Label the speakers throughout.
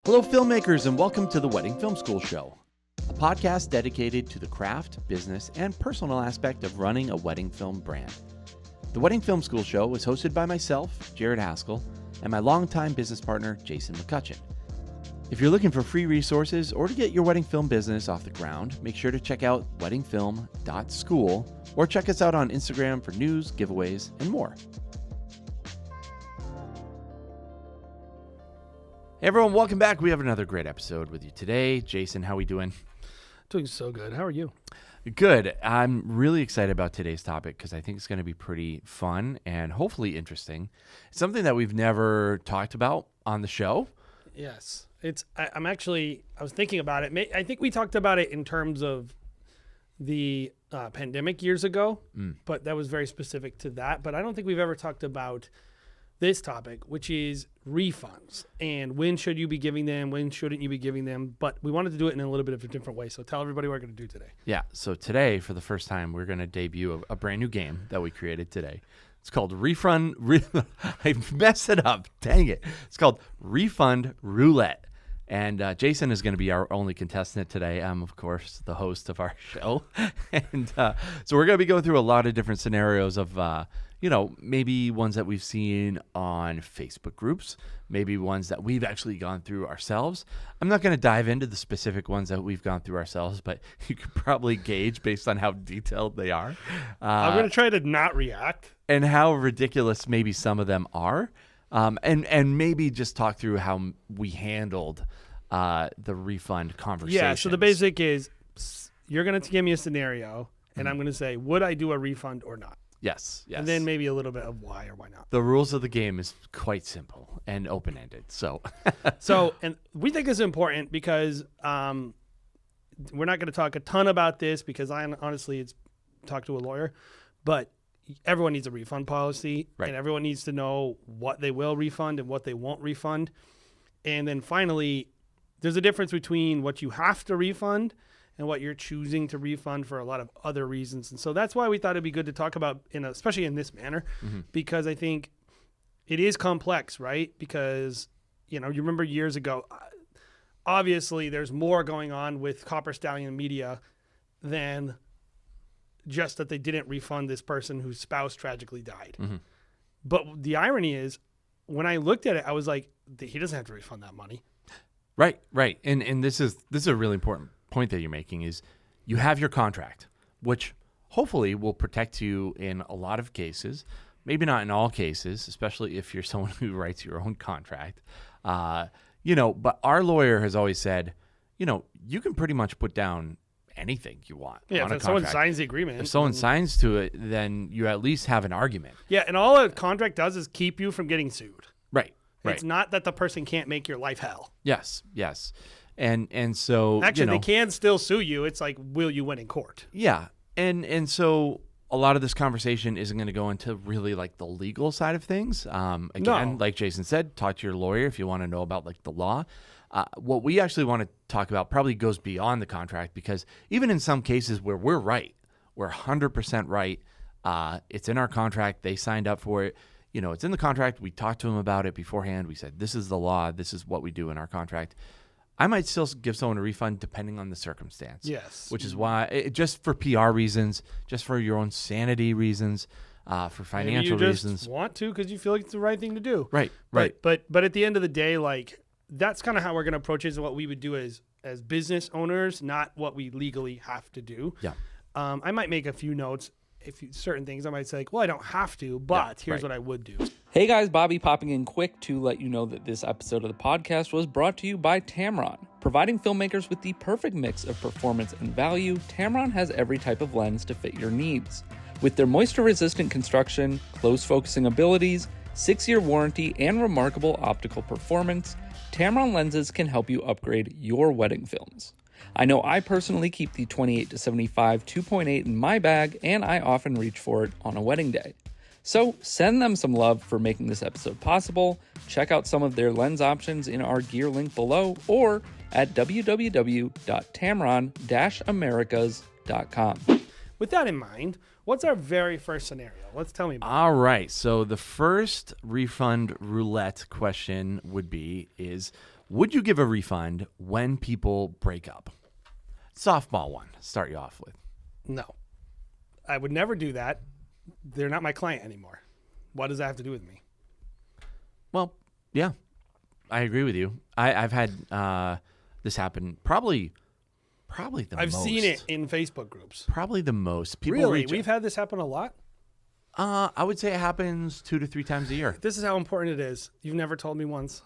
Speaker 1: Hello, filmmakers, and welcome to the Wedding Film School Show, a podcast dedicated to the craft, business, and personal aspect of running a wedding film brand. The Wedding Film School Show is hosted by myself, Jared Haskell, and my longtime business partner, Jason McCutcheon. If you're looking for free resources or to get your wedding film business off the ground, make sure to check out weddingfilm.school or check us out on Instagram for news, giveaways, and more. Hey everyone, welcome back. We have another great episode with you today. Jason, how are we doing?
Speaker 2: Doing so good. How are you?
Speaker 1: Good. I'm really excited about today's topic because I think it's going to be pretty fun and hopefully interesting. It's something that we've never talked about on the show.
Speaker 2: Yes. I was thinking about it. I think we talked about it in terms of the pandemic years ago, but that was very specific to that. But I don't think we've ever talked about this topic, which is refunds and when should you be giving them, when shouldn't you be giving them. But we wanted to do it in a little bit of a different way. So tell everybody what we're going to do today.
Speaker 1: Yeah. So today, for the first time, we're going to debut a brand new game that we created today. It's called I messed it up. Dang it. It's called Refund Roulette. And Jason is going to be our only contestant today. I'm, of course, the host of our show. And so we're going to be going through a lot of different scenarios of, maybe ones that we've seen on Facebook groups, maybe ones that we've actually gone through ourselves. I'm not going to dive into the specific ones that we've gone through ourselves, but you can probably gauge based on how detailed they are.
Speaker 2: I'm going to try to not react.
Speaker 1: And how ridiculous maybe some of them are. And maybe just talk through how we handled the refund conversation.
Speaker 2: Yeah, so the basic is you're going to give me a scenario, and I'm going to say, would I do a refund or not?
Speaker 1: Yes.
Speaker 2: And then maybe a little bit of why or why not.
Speaker 1: The rules of the game is quite simple and open-ended. So,
Speaker 2: and we think it's important because we're not going to talk a ton about this because honestly, it's talk to a lawyer, but everyone needs a refund policy,
Speaker 1: right,
Speaker 2: and everyone needs to know what they will refund and what they won't refund. And then finally, there's a difference between what you have to refund and what you're choosing to refund for a lot of other reasons. And so that's why we thought it'd be good to talk about, especially in this manner, because I think it is complex, right? Because, you remember years ago, obviously there's more going on with Copper Stallion Media than just that they didn't refund this person whose spouse tragically died. But the irony is, when I looked at it, I was like, he doesn't have to refund that money.
Speaker 1: Right. And this is a really important point that you're making is you have your contract, which hopefully will protect you in a lot of cases, maybe not in all cases, especially if you're someone who writes your own contract. But our lawyer has always said, you can pretty much put down anything you want.
Speaker 2: Yeah, if someone signs the agreement.
Speaker 1: If someone signs to it, then you at least have an argument.
Speaker 2: Yeah, and all a contract does is keep you from getting sued.
Speaker 1: Right.
Speaker 2: It's not that the person can't make your life hell.
Speaker 1: Yes. And so
Speaker 2: actually they can still sue you. It's like, will you win in court? Yeah.
Speaker 1: And so a lot of this conversation isn't going to go into really like the legal side of things. Like Jason said, talk to your lawyer if you want to know about like the law. What we actually want to talk about probably goes beyond the contract, because even in some cases where we're right, we're 100% right. It's in our contract. They signed up for it. It's in the contract. We talked to them about it beforehand. We said, this is the law. This is what we do in our contract. I might still give someone a refund depending on the circumstance.
Speaker 2: Yes.
Speaker 1: Which is why, just for PR reasons, just for your own sanity reasons, for financial reasons.
Speaker 2: You just want to because you feel like it's the right thing to do.
Speaker 1: Right.
Speaker 2: But at the end of the day, like, that's kind of how we're going to approach it, is what we would do as business owners, not what we legally have to do.
Speaker 1: Yeah.
Speaker 2: I might make a few notes. Certain things I might say, like, well, I don't have to, but here's what I would do.
Speaker 3: Hey guys, Bobby popping in quick to let you know that this episode of the podcast was brought to you by Tamron. Providing filmmakers with the perfect mix of performance and value, Tamron has every type of lens to fit your needs. With their moisture-resistant construction, close focusing abilities, 6-year warranty, and remarkable optical performance, Tamron lenses can help you upgrade your wedding films. I know I personally keep the 28-75 2.8 in my bag, and I often reach for it on a wedding day. So send them some love for making this episode possible. Check out some of their lens options in our gear link below or at www.tamron-americas.com.
Speaker 2: With that in mind, what's our very first scenario? Tell me about it.
Speaker 1: All right. So the first refund roulette question is Would you give a refund when people break up? Softball one. Start you off with.
Speaker 2: No. I would never do that. They're not my client anymore. What does that have to do with me?
Speaker 1: Well, yeah, I agree with you. I've had this happen probably the most.
Speaker 2: I've seen it in Facebook groups.
Speaker 1: Probably the most. People
Speaker 2: Really?
Speaker 1: reach-
Speaker 2: We've had this happen a lot?
Speaker 1: I would say it happens 2 to 3 times a year.
Speaker 2: This is how important it is. You've never told me once.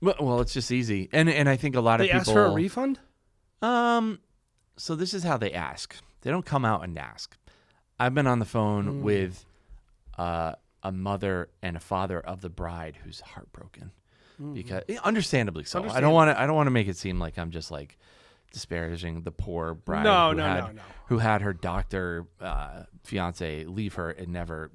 Speaker 1: Well, it's just easy, and I think a lot of
Speaker 2: They
Speaker 1: people
Speaker 2: ask for a refund?
Speaker 1: So this is how they ask. They don't come out and ask. I've been on the phone with a mother and a father of the bride who's heartbroken because, understandably so. I don't want to make it seem like I'm just like disparaging the poor bride who had her doctor fiance leave her and never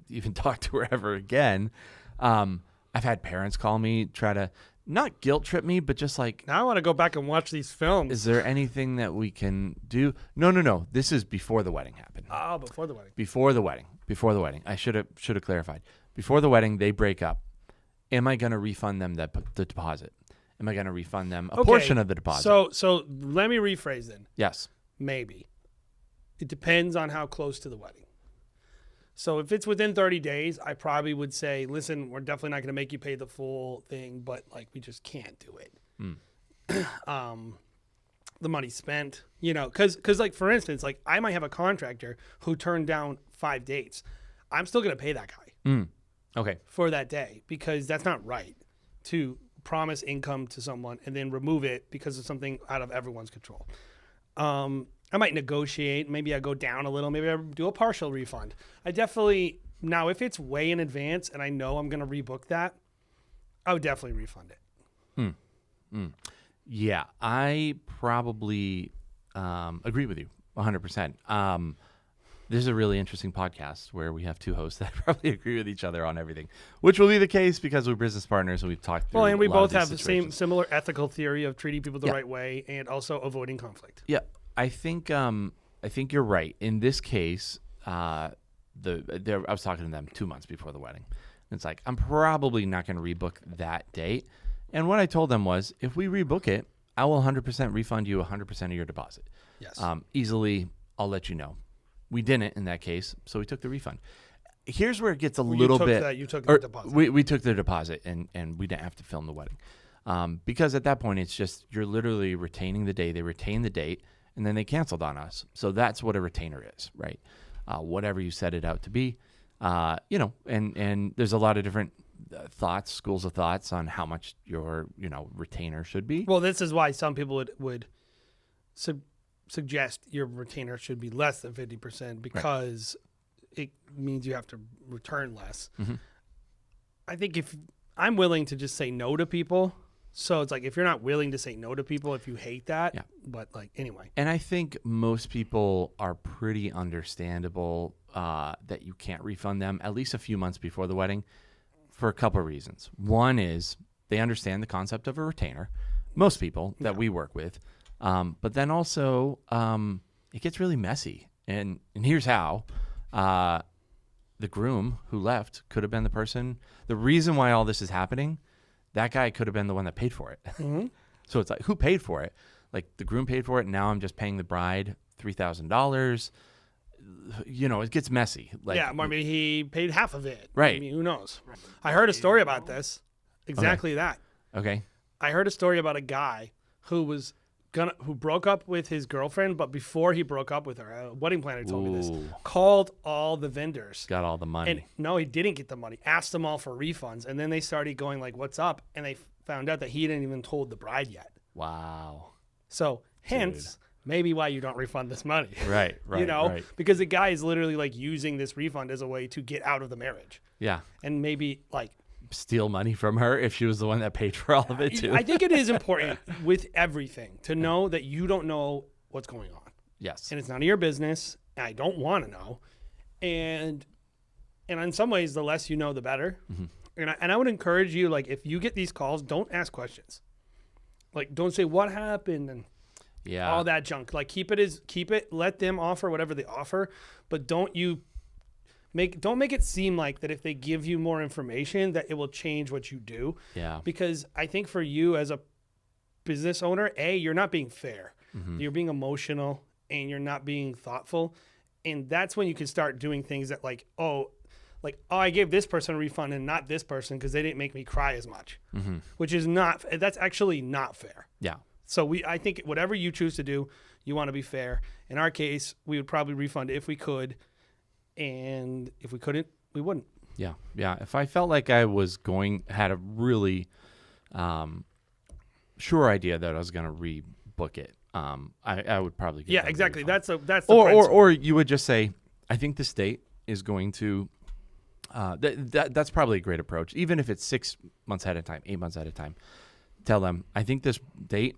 Speaker 1: even talk to her ever again. I've had parents call me, try to not guilt trip me, but just like,
Speaker 2: Now I want to go back and watch these films.
Speaker 1: is there anything that we can do? No. This is before the wedding happened.
Speaker 2: Oh, before the wedding.
Speaker 1: Before the wedding. I should have clarified. Before the wedding, they break up. Am I going to refund them the deposit? Am I going to refund them a portion of the deposit?
Speaker 2: So let me rephrase then.
Speaker 1: Yes.
Speaker 2: Maybe. It depends on how close to the wedding. So if it's within 30 days, I probably would say, listen, we're definitely not going to make you pay the full thing, but like we just can't do it. The money's spent, because like for instance, like I might have a contractor who turned down 5 dates. I'm still going to pay that guy
Speaker 1: Okay.
Speaker 2: for that day because that's not right to promise income to someone and then remove it because of something out of everyone's control. I might negotiate. Maybe I go down a little. Maybe I do a partial refund. I definitely, now if it's way in advance and I know I'm going to rebook that, I would definitely refund it.
Speaker 1: Yeah, I probably agree with you 100%. This is a really interesting podcast where we have 2 hosts that probably agree with each other on everything, which will be the case because we're business partners and we've talked through.
Speaker 2: Well, and we
Speaker 1: a lot
Speaker 2: both
Speaker 1: of these
Speaker 2: have the
Speaker 1: situations.
Speaker 2: similar ethical theory of treating people the right way and also avoiding conflict.
Speaker 1: Yeah, I think you're right. In this case, I was talking to them 2 months before the wedding. It's like I'm probably not going to rebook that date. And what I told them was, if we rebook it, I will 100% refund you 100% of your deposit.
Speaker 2: Yes.
Speaker 1: Easily, I'll let you know. We didn't in that case, so we took the refund. Here's where it gets a little bit.
Speaker 2: You took the deposit.
Speaker 1: We took the deposit, and we didn't have to film the wedding. Because at that point, it's just you're literally retaining the day. They retain the date, and then they canceled on us. So that's what a retainer is, right? Whatever you set it out to be, and there's a lot of different schools of thoughts on how much your retainer should be.
Speaker 2: Well, this is why some people would suggest your retainer should be less than 50% because it means you have to return less. I think if I'm willing to just say no to people, so it's like if you're not willing to say no to people, if you hate that, but like anyway.
Speaker 1: And I think most people are pretty understandable that you can't refund them at least a few months before the wedding for a couple of reasons. One is they understand the concept of a retainer, most people that we work with. But then also it gets really messy. And here's how. The groom who left could have been the person. The reason why all this is happening, that guy could have been the one that paid for it. So it's like, who paid for it? Like the groom paid for it. And now I'm just paying the bride $3,000. It gets messy. Like,
Speaker 2: yeah, maybe he paid half of it.
Speaker 1: Right.
Speaker 2: I mean, who knows? I heard a story about this. Exactly that.
Speaker 1: Okay.
Speaker 2: I heard a story about a guy who broke up with his girlfriend, but before he broke up with her, a wedding planner told me this, called all the vendors.
Speaker 1: Got all the money.
Speaker 2: And no, he didn't get the money. Asked them all for refunds. And then they started going like, what's up? And they found out that he hadn't even told the bride yet.
Speaker 1: Wow.
Speaker 2: So hence, maybe why you don't refund this money.
Speaker 1: Right. Right.
Speaker 2: Because the guy is literally like using this refund as a way to get out of the marriage.
Speaker 1: Yeah.
Speaker 2: And maybe like
Speaker 1: steal money from her if she was the one that paid for all of it too.
Speaker 2: I think it is important with everything to know that you don't know what's going on.
Speaker 1: Yes.
Speaker 2: And it's none of your business. And I don't want to know. And in some ways, the less you know, the better. And I would encourage you, like, if you get these calls, don't ask questions. Like, don't say what happened and all that junk. Like, keep it. Let them offer whatever they offer, but don't make it seem like that if they give you more information that it will change what you do.
Speaker 1: Yeah.
Speaker 2: Because I think for you as a business owner, you're not being fair. You're being emotional and you're not being thoughtful. And that's when you can start doing things that I gave this person a refund and not this person because they didn't make me cry as much, which is that's actually not fair.
Speaker 1: Yeah.
Speaker 2: So I think whatever you choose to do, you want to be fair. In our case, we would probably refund if we could. And if we couldn't, we wouldn't.
Speaker 1: Yeah. Yeah. If I felt like I had a really sure idea that I was going to rebook it, I would probably give them
Speaker 2: exactly.
Speaker 1: a refund.
Speaker 2: That's the principle.
Speaker 1: Or you would just say, I think this date is going to that's probably a great approach. Even if it's 6 months ahead of time, 8 months ahead of time, tell them, I think this date,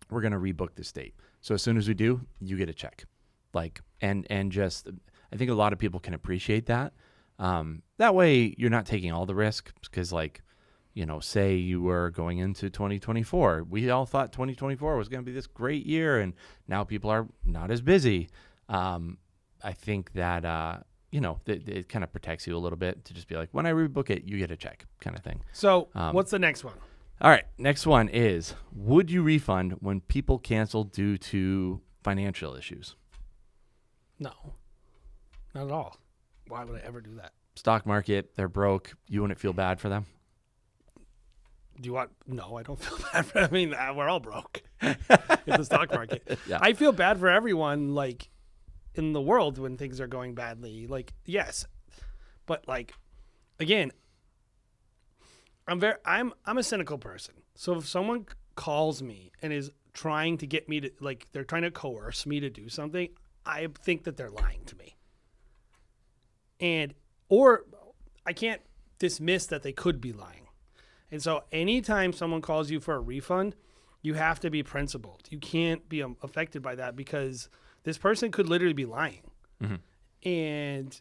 Speaker 1: we're going to rebook this date. So as soon as we do, you get a check. And just, I think a lot of people can appreciate that. That way you're not taking all the risk because say you were going into 2024. We all thought 2024 was going to be this great year, and now people are not as busy. I think that, it kind of protects you a little bit to just be like, when I rebook it, you get a check kind of thing.
Speaker 2: So what's the next one?
Speaker 1: All right. Next one is, would you refund when people cancel due to financial issues?
Speaker 2: No, not at all. Why would I ever do that?
Speaker 1: Stock market, they're broke. You wouldn't feel bad for them?
Speaker 2: Do you want? No, I don't feel bad for. I mean, we're all broke in the stock market.
Speaker 1: Yeah.
Speaker 2: I feel bad for everyone, in the world when things are going badly. Yes, but again, I'm a cynical person. So if someone calls me and is trying to get me to they're trying to coerce me to do something, I think that they're lying to me. Or I can't dismiss that they could be lying. And so anytime someone calls you for a refund, you have to be principled. You can't be affected by that because this person could literally be lying. And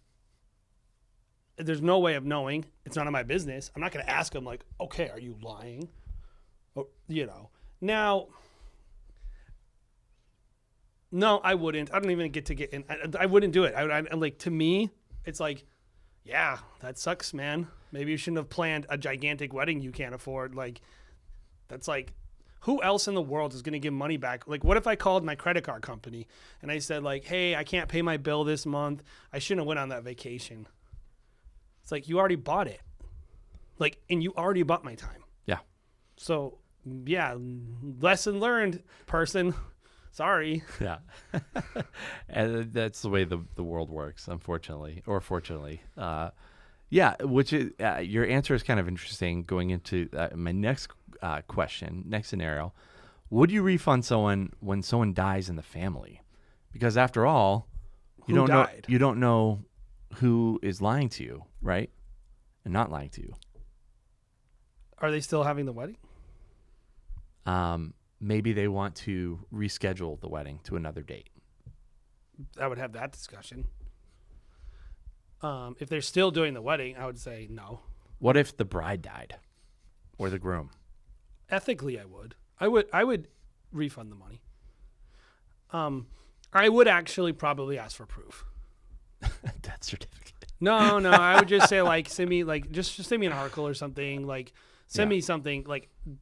Speaker 2: there's no way of knowing. It's none of my business. I'm not going to ask them okay, are you lying? Or, Now, no, I wouldn't. I don't even get in. I wouldn't do it. To me, it's yeah, that sucks, man. Maybe you shouldn't have planned a gigantic wedding you can't afford. That's who else in the world is going to give money back? What if I called my credit card company and I said hey, I can't pay my bill this month. I shouldn't have went on that vacation. It's you already bought it. And you already bought my time.
Speaker 1: Yeah.
Speaker 2: So, yeah, lesson learned, person. Sorry.
Speaker 1: Yeah. And that's the way the world works, unfortunately, or fortunately. Yeah, which is your answer is kind of interesting going into my next question, next scenario. Would you refund someone when someone dies in the family? Because after all, you don't know who is lying to you, right? And not lying to you.
Speaker 2: Are they still having the wedding?
Speaker 1: Maybe they want to reschedule the wedding to another date.
Speaker 2: I would have that discussion. If they're still doing the wedding, I would say no.
Speaker 1: What if the bride died or the groom?
Speaker 2: Ethically, I would. I would refund the money. I would actually probably ask for proof.
Speaker 1: Death certificate.
Speaker 2: No. I would just say send me just send me an article or something. Send me something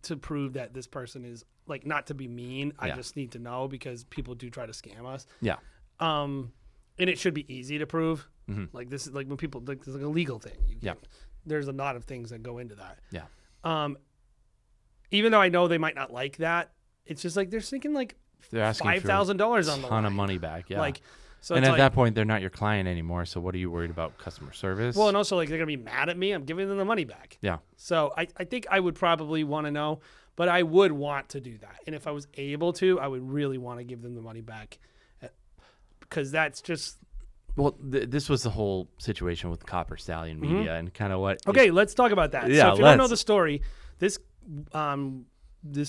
Speaker 2: to prove that this person is not to be mean. I just need to know because people do try to scam us.
Speaker 1: Yeah.
Speaker 2: And it should be easy to prove. This is when people it's a legal thing. There's a lot of things that go into that.
Speaker 1: Yeah.
Speaker 2: Even though I know they might not like that, it's just they're thinking
Speaker 1: they're asking
Speaker 2: $5,000 on the line.
Speaker 1: A ton of money back. Yeah.
Speaker 2: So
Speaker 1: and at that point, they're not your client anymore. So what are you worried about? Customer service?
Speaker 2: Well, and also they're gonna be mad at me. I'm giving them the money back.
Speaker 1: Yeah.
Speaker 2: So I think I would probably want to know, but I would want to do that. And if I was able to, I would really want to give them the money back, because that's just.
Speaker 1: Well, this was the whole situation with Copper Stallion Media and kind of what.
Speaker 2: Okay, let's talk about that.
Speaker 1: Yeah,
Speaker 2: so if you don't know the story, this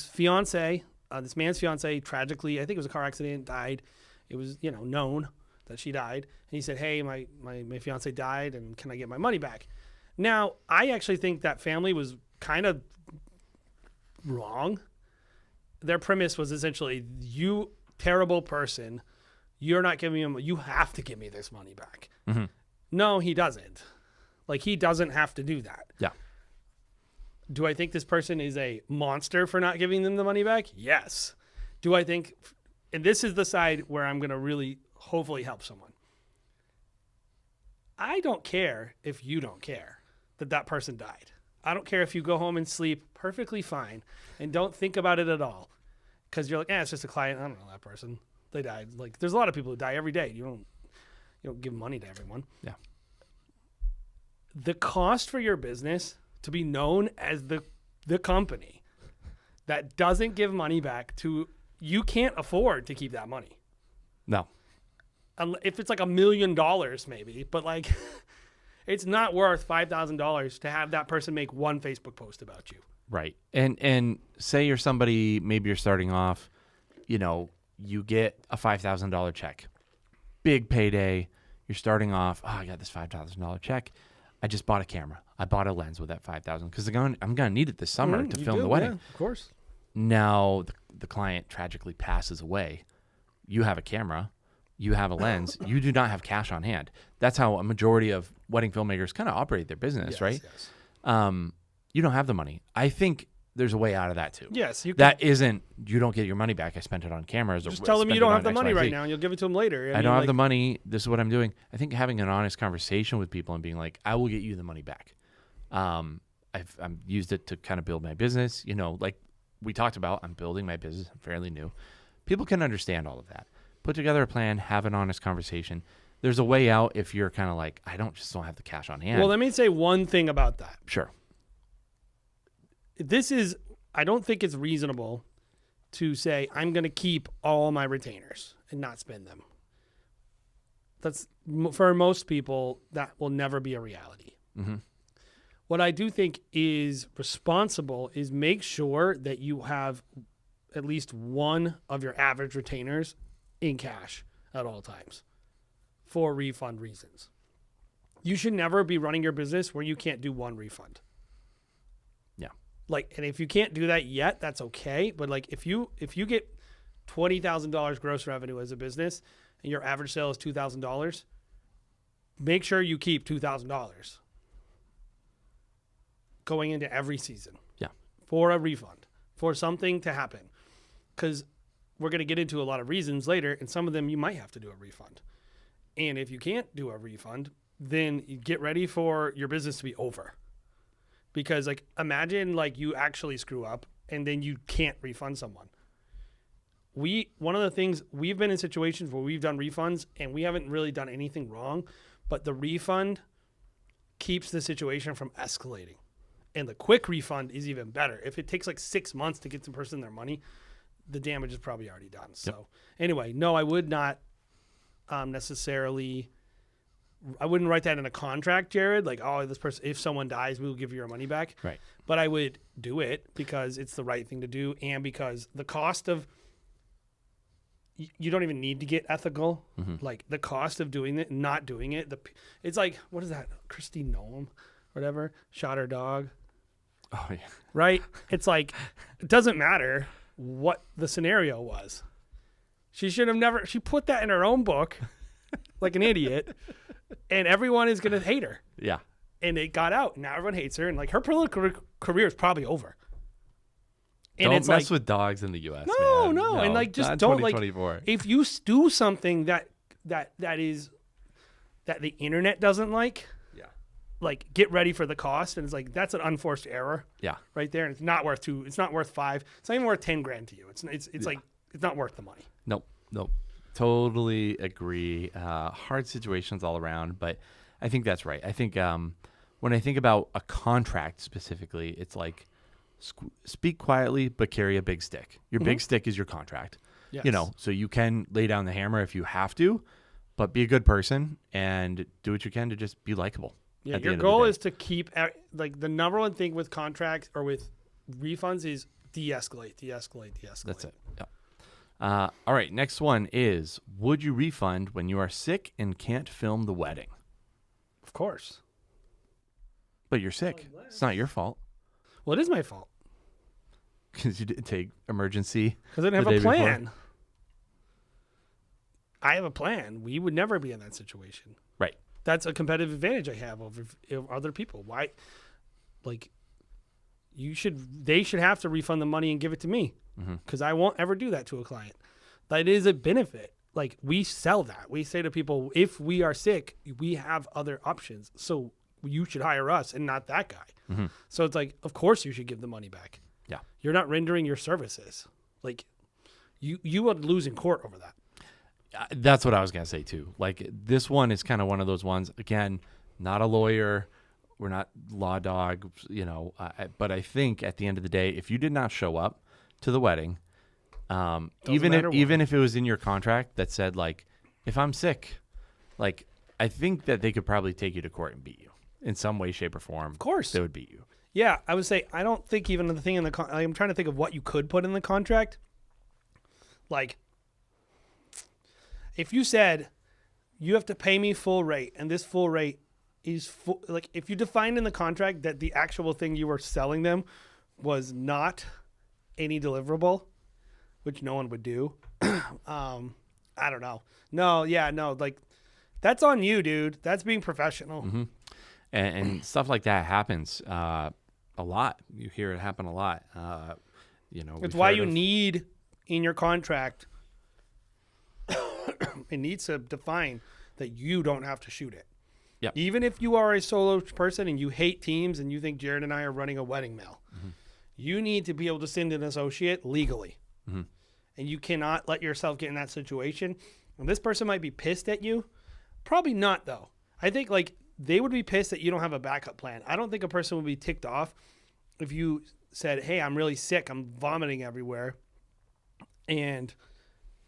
Speaker 2: fiance, this man's fiance, tragically, I think it was a car accident, died. It was known that she died, and he said, "Hey, my fiance died, and can I get my money back?" Now, I actually think that family was kind of wrong. Their premise was essentially, "You terrible person, you're not giving me. You have to give me this money back." No, he doesn't. He doesn't have to do that.
Speaker 1: Yeah.
Speaker 2: Do I think this person is a monster for not giving them the money back? Yes. Do I think, and this is the side where I'm going to really hopefully help someone. I don't care if you don't care that person died. I don't care if you go home and sleep perfectly fine and don't think about it at all. Because you're like, it's just a client. I don't know that person. They died. Like, there's a lot of people who die every day. You don't give money to everyone.
Speaker 1: Yeah.
Speaker 2: The cost for your business to be known as the company that doesn't give money back to, you can't afford to keep that money.
Speaker 1: No.
Speaker 2: If it's like $1 million maybe, but like it's not worth $5,000 to have that person make one Facebook post about you.
Speaker 1: Right. And say you're somebody, maybe you're starting off, you get a $5,000 check. Big payday. You're starting off, I got this $5,000 check. I just bought a camera. I bought a lens with that $5,000 because I'm going to need it this summer to film the wedding.
Speaker 2: Yeah, of course.
Speaker 1: Now the client tragically passes away. You have a camera. You have a lens. You do not have cash on hand. That's how a majority of wedding filmmakers kind of operate their business, right?
Speaker 2: Yes.
Speaker 1: You don't have the money. I think there's a way out of that too.
Speaker 2: Yes. You
Speaker 1: don't get your money back. I spent it on cameras.
Speaker 2: Just tell them you don't have the money right now and you'll give it to them later.
Speaker 1: I don't have the money. This is what I'm doing. I think having an honest conversation with people and being like, I will get you the money back. I've used it to kind of build my business. Like we talked about, I'm building my business. I'm fairly new. People can understand all of that. Put together a plan, have an honest conversation. There's a way out if you're kind of like, I don't have the cash on hand.
Speaker 2: Well, let me say one thing about that.
Speaker 1: Sure.
Speaker 2: I don't think it's reasonable to say, I'm going to keep all my retainers and not spend them. That's, for most people, that will never be a reality.
Speaker 1: Mm-hmm.
Speaker 2: What I do think is responsible is make sure that you have at least one of your average retainers in cash at all times for refund reasons. You should never be running your business where you can't do one refund.
Speaker 1: Yeah.
Speaker 2: And if you can't do that yet, that's okay. But if you get $20,000 gross revenue as a business and your average sale is $2,000, make sure you keep $2,000 going into every season.
Speaker 1: Yeah.
Speaker 2: For a refund, for something to happen. Because we're going to get into a lot of reasons later, and some of them you might have to do a refund. And if you can't do a refund, then you get ready for your business to be over. Because imagine you actually screw up and then you can't refund someone. One of the things, we've been in situations where we've done refunds and we haven't really done anything wrong, but the refund keeps the situation from escalating. And the quick refund is even better. If it takes 6 months to get the person their money, the damage is probably already done. So anyway, no, I would not necessarily, I wouldn't write that in a contract, Jared. This person, if someone dies, we will give you your money back.
Speaker 1: Right.
Speaker 2: But I would do it because it's the right thing to do. And because the cost of, you don't even need to get ethical. Mm-hmm. The cost of doing it, not doing it. It's what is that? Christine Nolan, whatever, shot her dog.
Speaker 1: Oh yeah.
Speaker 2: Right. It's it doesn't matter what the scenario was. She should have never, she put that in her own book like an idiot, and everyone is going to hate her.
Speaker 1: Yeah.
Speaker 2: And it got out. Now everyone hates her, and her political career is probably over. And
Speaker 1: don't mess with dogs in the U.S.
Speaker 2: No,
Speaker 1: man.
Speaker 2: and just don't if you do something that is that the internet doesn't like. Get ready for the cost, and it's that's an unforced error.
Speaker 1: Yeah.
Speaker 2: Right there, and it's not worth $5. It's not worth $5. It's not even worth $10,000 to you. It's it's not worth the money.
Speaker 1: Nope. Totally agree. Hard situations all around, but I think that's right. I think when I think about a contract specifically, it's speak quietly but carry a big stick. Your big stick is your contract.
Speaker 2: Yes.
Speaker 1: So you can lay down the hammer if you have to, but be a good person and do what you can to just be likable.
Speaker 2: Yeah, your goal is to keep the number one thing with contracts or with refunds is de-escalate.
Speaker 1: That's it. Yeah. All right. Next one is: would you refund when you are sick and can't film the wedding?
Speaker 2: Of course.
Speaker 1: But you're sick. It's not your fault.
Speaker 2: Well, it is my fault
Speaker 1: because you didn't take emergency.
Speaker 2: Because I didn't have a plan. Before. I have a plan. We would never be in that situation.
Speaker 1: Right. That's
Speaker 2: a competitive advantage I have over other people. Why? they should have to refund the money and give it to me, because I won't ever do that to a client. That is a benefit. Like, we sell that. We say to people, if we are sick, we have other options. So you should hire us and not that guy. So it's like, of course you should give the money back.
Speaker 1: Yeah.
Speaker 2: You're not rendering your services. Like, you would lose in court over that.
Speaker 1: That's what I was going to say too. Like, this one is kind of one of those ones, again, not a lawyer. We're not law dogs, but I think at the end of the day, if you did not show up to the wedding, even if it was in your contract that said, like, if I'm sick, like, I think that they could probably take you to court and beat you in some way, shape, or form.
Speaker 2: Of course.
Speaker 1: They would beat you.
Speaker 2: Yeah, I would say, I don't think even the thing in the I'm trying to think of what you could put in the contract. Like, if you said, you have to pay me full rate, and this full rate is full, like, if you defined in the contract that the actual thing you were selling them was not any deliverable, which no one would do. I don't know. No, like, that's on you, dude. That's being professional.
Speaker 1: And stuff like that happens a lot. You hear it happen a lot.
Speaker 2: It's why you need in your contract, it needs to define that you don't have to shoot it.
Speaker 1: Yep.
Speaker 2: Even if you are a solo person and you hate teams and you think Jared and I are running a wedding mail, you need to be able to send an associate legally. And you cannot let yourself get in that situation. And this person might be pissed at you. Probably not, though. I think, like, they would be pissed that you don't have a backup plan. I don't think a person would be ticked off if you said, hey, I'm really sick. I'm vomiting everywhere, and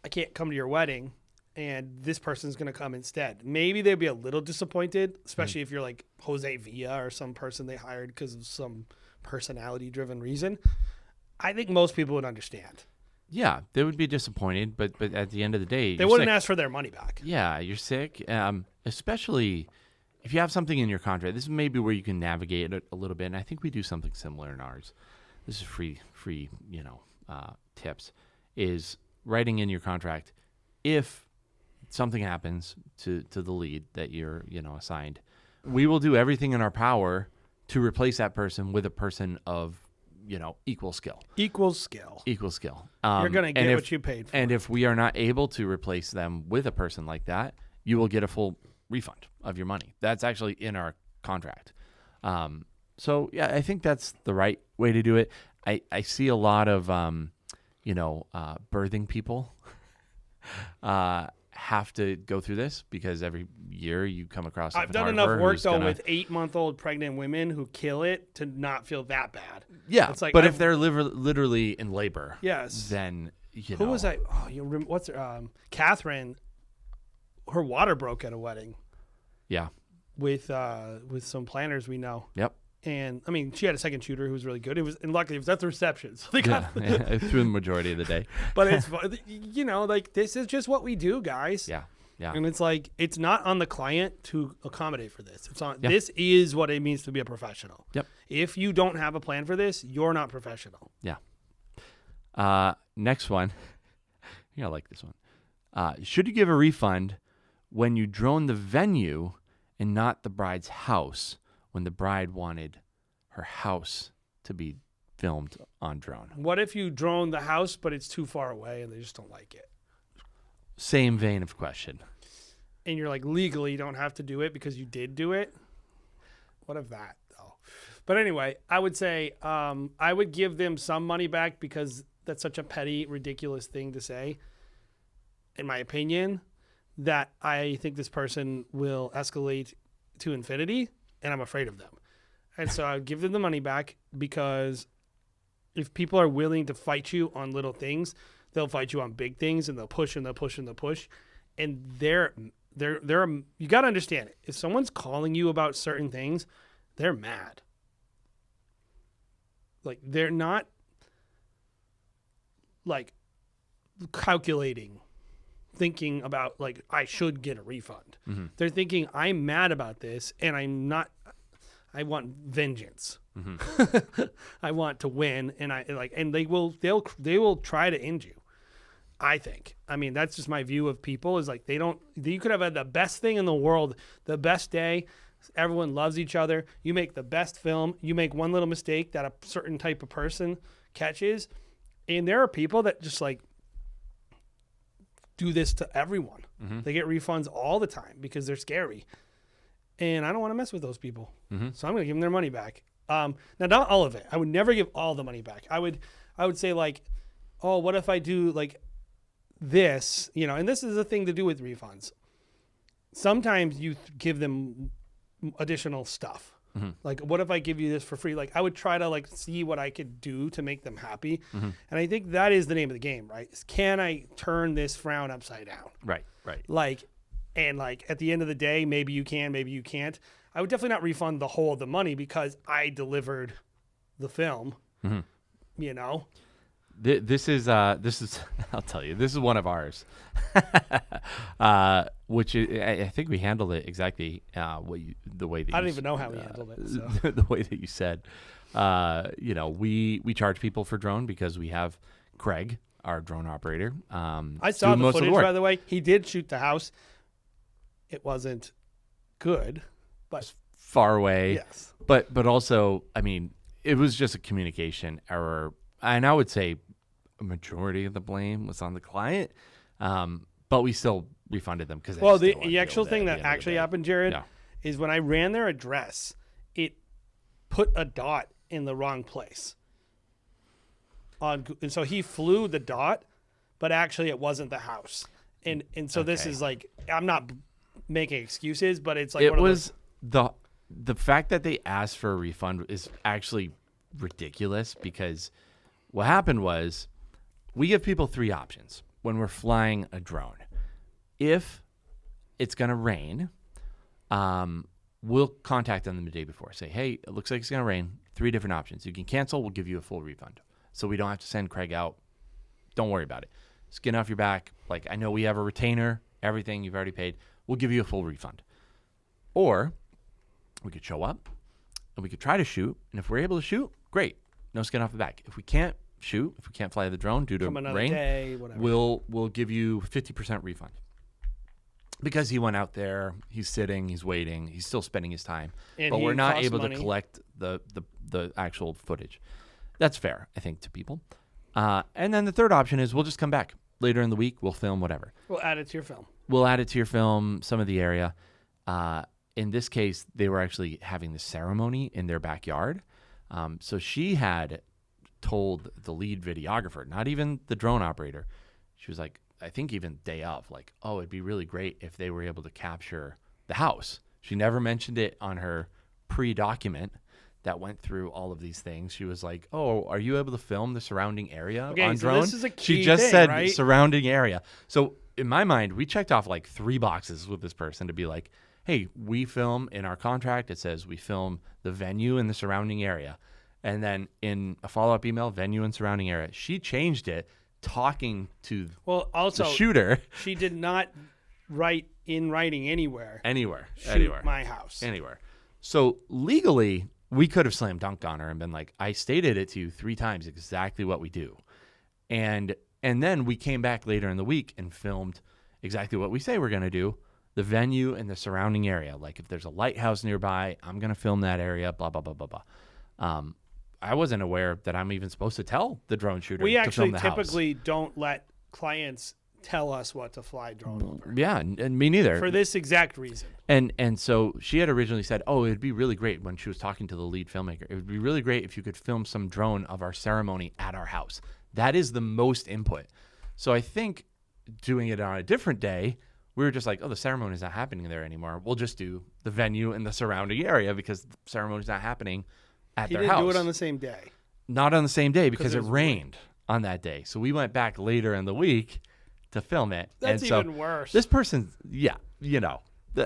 Speaker 2: I can't come to your wedding, and this person's going to come instead. Maybe they'd be a little disappointed, especially if you're like Jose Villa or some person they hired because of some personality-driven reason. I think most people would understand.
Speaker 1: Yeah, they would be disappointed, but at the end of the day,
Speaker 2: they wouldn't ask for their money back.
Speaker 1: Yeah, you're sick, especially if you have something in your contract. This is maybe where you can navigate it a little bit, and I think we do something similar in ours. This is free, tips, is writing in your contract, if something happens to the lead that you're, assigned, we will do everything in our power to replace that person with a person of, equal skill.
Speaker 2: Equal skill.
Speaker 1: You're
Speaker 2: going to get what you paid for.
Speaker 1: And if we are not able to replace them with a person like that, you will get a full refund of your money. That's actually in our contract. So, yeah, I think that's the right way to do it. I see a lot of, birthing people have to go through this because every year you come across a
Speaker 2: I've done enough work, though, with 8-month-old pregnant women who kill it to not feel that bad.
Speaker 1: Yeah,
Speaker 2: it's like,
Speaker 1: but if they're literally in labor,
Speaker 2: yes,
Speaker 1: then,
Speaker 2: Who was I? Oh, what's her? Catherine, her water broke at a wedding.
Speaker 1: Yeah.
Speaker 2: With some planners we know.
Speaker 1: Yep.
Speaker 2: And I mean, she had a second shooter who was really good. And luckily it was at the reception, so they got
Speaker 1: through the majority of the day.
Speaker 2: But it's like, this is just what we do, guys.
Speaker 1: Yeah.
Speaker 2: And it's like, it's not on the client to accommodate for this. It's on. Yep. This is what it means to be a professional.
Speaker 1: Yep.
Speaker 2: If you don't have a plan for this, you're not professional.
Speaker 1: Yeah. Next one. You're gonna like this one. Should you give a refund when you drone the venue and not the bride's house, when the bride wanted her house to be filmed on drone?
Speaker 2: What if you drone the house, but it's too far away and they just don't like it?
Speaker 1: Same vein of question.
Speaker 2: And you're like, legally, you don't have to do it because you did do it? What of that, though? But anyway, I would say I would give them some money back because that's such a petty, ridiculous thing to say, in my opinion, that I think this person will escalate to infinity, and I'm afraid of them. And so I would give them the money back, because if people are willing to fight you on little things, they'll fight you on big things, and they'll push and they'll push and they'll push. And they're you got to understand it. If someone's calling you about certain things, they're mad. Like, they're not like calculating, thinking about like, I should get a refund. Mm-hmm. They're thinking, I'm mad about this and I want vengeance. Mm-hmm. I want to win, and they will try to end you. I think. I mean, that's just my view of people, is like, you could have had the best thing in the world, the best day, Everyone loves each other. You make the best film. You make one little mistake that a certain type of person catches. And there are people that just like do this to everyone. They get refunds all the time because they're scary. And I don't want to mess with those people. So I'm going to give them their money back. Now, not all of it. I would never give all the money back. I would say like, oh, what if I do like this, and this is a thing to do with refunds. Sometimes you give them additional stuff. Like, what if I give you this for free? Like, I would try to like see what I could do to make them happy. And I think that is the name of the game, right? Is can I turn this frown upside down?
Speaker 1: Right.
Speaker 2: Like, and like at the end of the day, maybe you can, maybe you can't. I would definitely not refund the whole of the money because I delivered the film,
Speaker 1: This is I'll tell you, this is one of ours, which is, I think we handled it exactly the way that
Speaker 2: I don't even know how we handled it. So.
Speaker 1: The way that you said, we charge people for drone because we have Craig, our drone operator.
Speaker 2: I saw the footage, by the way. He did shoot the house. It wasn't good, but
Speaker 1: far away.
Speaker 2: Yes,
Speaker 1: but also, I mean, it was just a communication error, and I would say a majority of the blame was on the client, but we still refunded them because
Speaker 2: the actual thing that actually happened, Jared, is when I ran their address, it put a dot in the wrong place. And so he flew the dot, but actually it wasn't the house. And so this is like, I'm not making excuses, but it's like
Speaker 1: it was the fact that they asked for a refund is actually ridiculous, because what happened was we give people 3 options when we're flying a drone. If it's going to rain, we'll contact them the day before. Say, hey, it looks like it's going to rain. 3 different options. You can cancel. We'll give you a full refund. So we don't have to send Craig out. Don't worry about it. Skin off your back. Like, I know we have a retainer, everything you've already paid. We'll give you a full refund. Or we could show up and we could try to shoot. And if we're able to shoot, great. No skin off the back. If we can't shoot, if we can't fly the drone due to rain,
Speaker 2: day, whatever,
Speaker 1: we'll give you 50% refund. Because he went out there, he's sitting, he's waiting, he's still spending his time,
Speaker 2: and
Speaker 1: but we're not able
Speaker 2: money
Speaker 1: to collect the actual footage. That's fair, I think, to people. And then the third option is we'll just come back later in the week. We'll film whatever.
Speaker 2: We'll add it to your film.
Speaker 1: We'll add it to your film, some of the area. In this case, they were actually having the ceremony in their backyard. So she had told the lead videographer, not even the drone operator. She was like, I think even day of, like, oh, it'd be really great if they were able to capture the house. She never mentioned it on her pre-document that went through all of these things. She was like, oh, are you able to film the surrounding area on drone?
Speaker 2: This is a key
Speaker 1: she just
Speaker 2: thing,
Speaker 1: said
Speaker 2: right?
Speaker 1: Surrounding area. So in my mind, we checked off like 3 boxes with this person to be like, hey, we film in our contract. It says we film the venue and the surrounding area. And then in a follow-up email, venue and surrounding area. She changed it, talking to the shooter.
Speaker 2: She did not write in writing anywhere.
Speaker 1: Anywhere.
Speaker 2: My house.
Speaker 1: Anywhere. So legally, we could have slam dunked on her and been like, I stated it to you 3 times exactly what we do. And then we came back later in the week and filmed exactly what we say we're going to do, the venue and the surrounding area. Like if there's a lighthouse nearby, I'm going to film that area, blah, blah, blah, blah, blah. I wasn't aware that I'm even supposed to tell the drone shooter
Speaker 2: we
Speaker 1: to
Speaker 2: actually
Speaker 1: film the house.
Speaker 2: typically don't let clients tell us what to fly drone over.
Speaker 1: Yeah, and me neither.
Speaker 2: For this exact reason.
Speaker 1: And so she had originally said, oh, it'd be really great when she was talking to the lead filmmaker. It would be really great if you could film some drone of our ceremony at our house. That is the most input. So I think doing it on a different day, we were just like, oh, the ceremony is not happening there anymore. We'll just do the venue and the surrounding area because the ceremony is not happening at their house.
Speaker 2: He didn't do it on the same day.
Speaker 1: Not on the same day because it rained on that day. So we went back later in the week to film it.
Speaker 2: That's even worse.
Speaker 1: This person,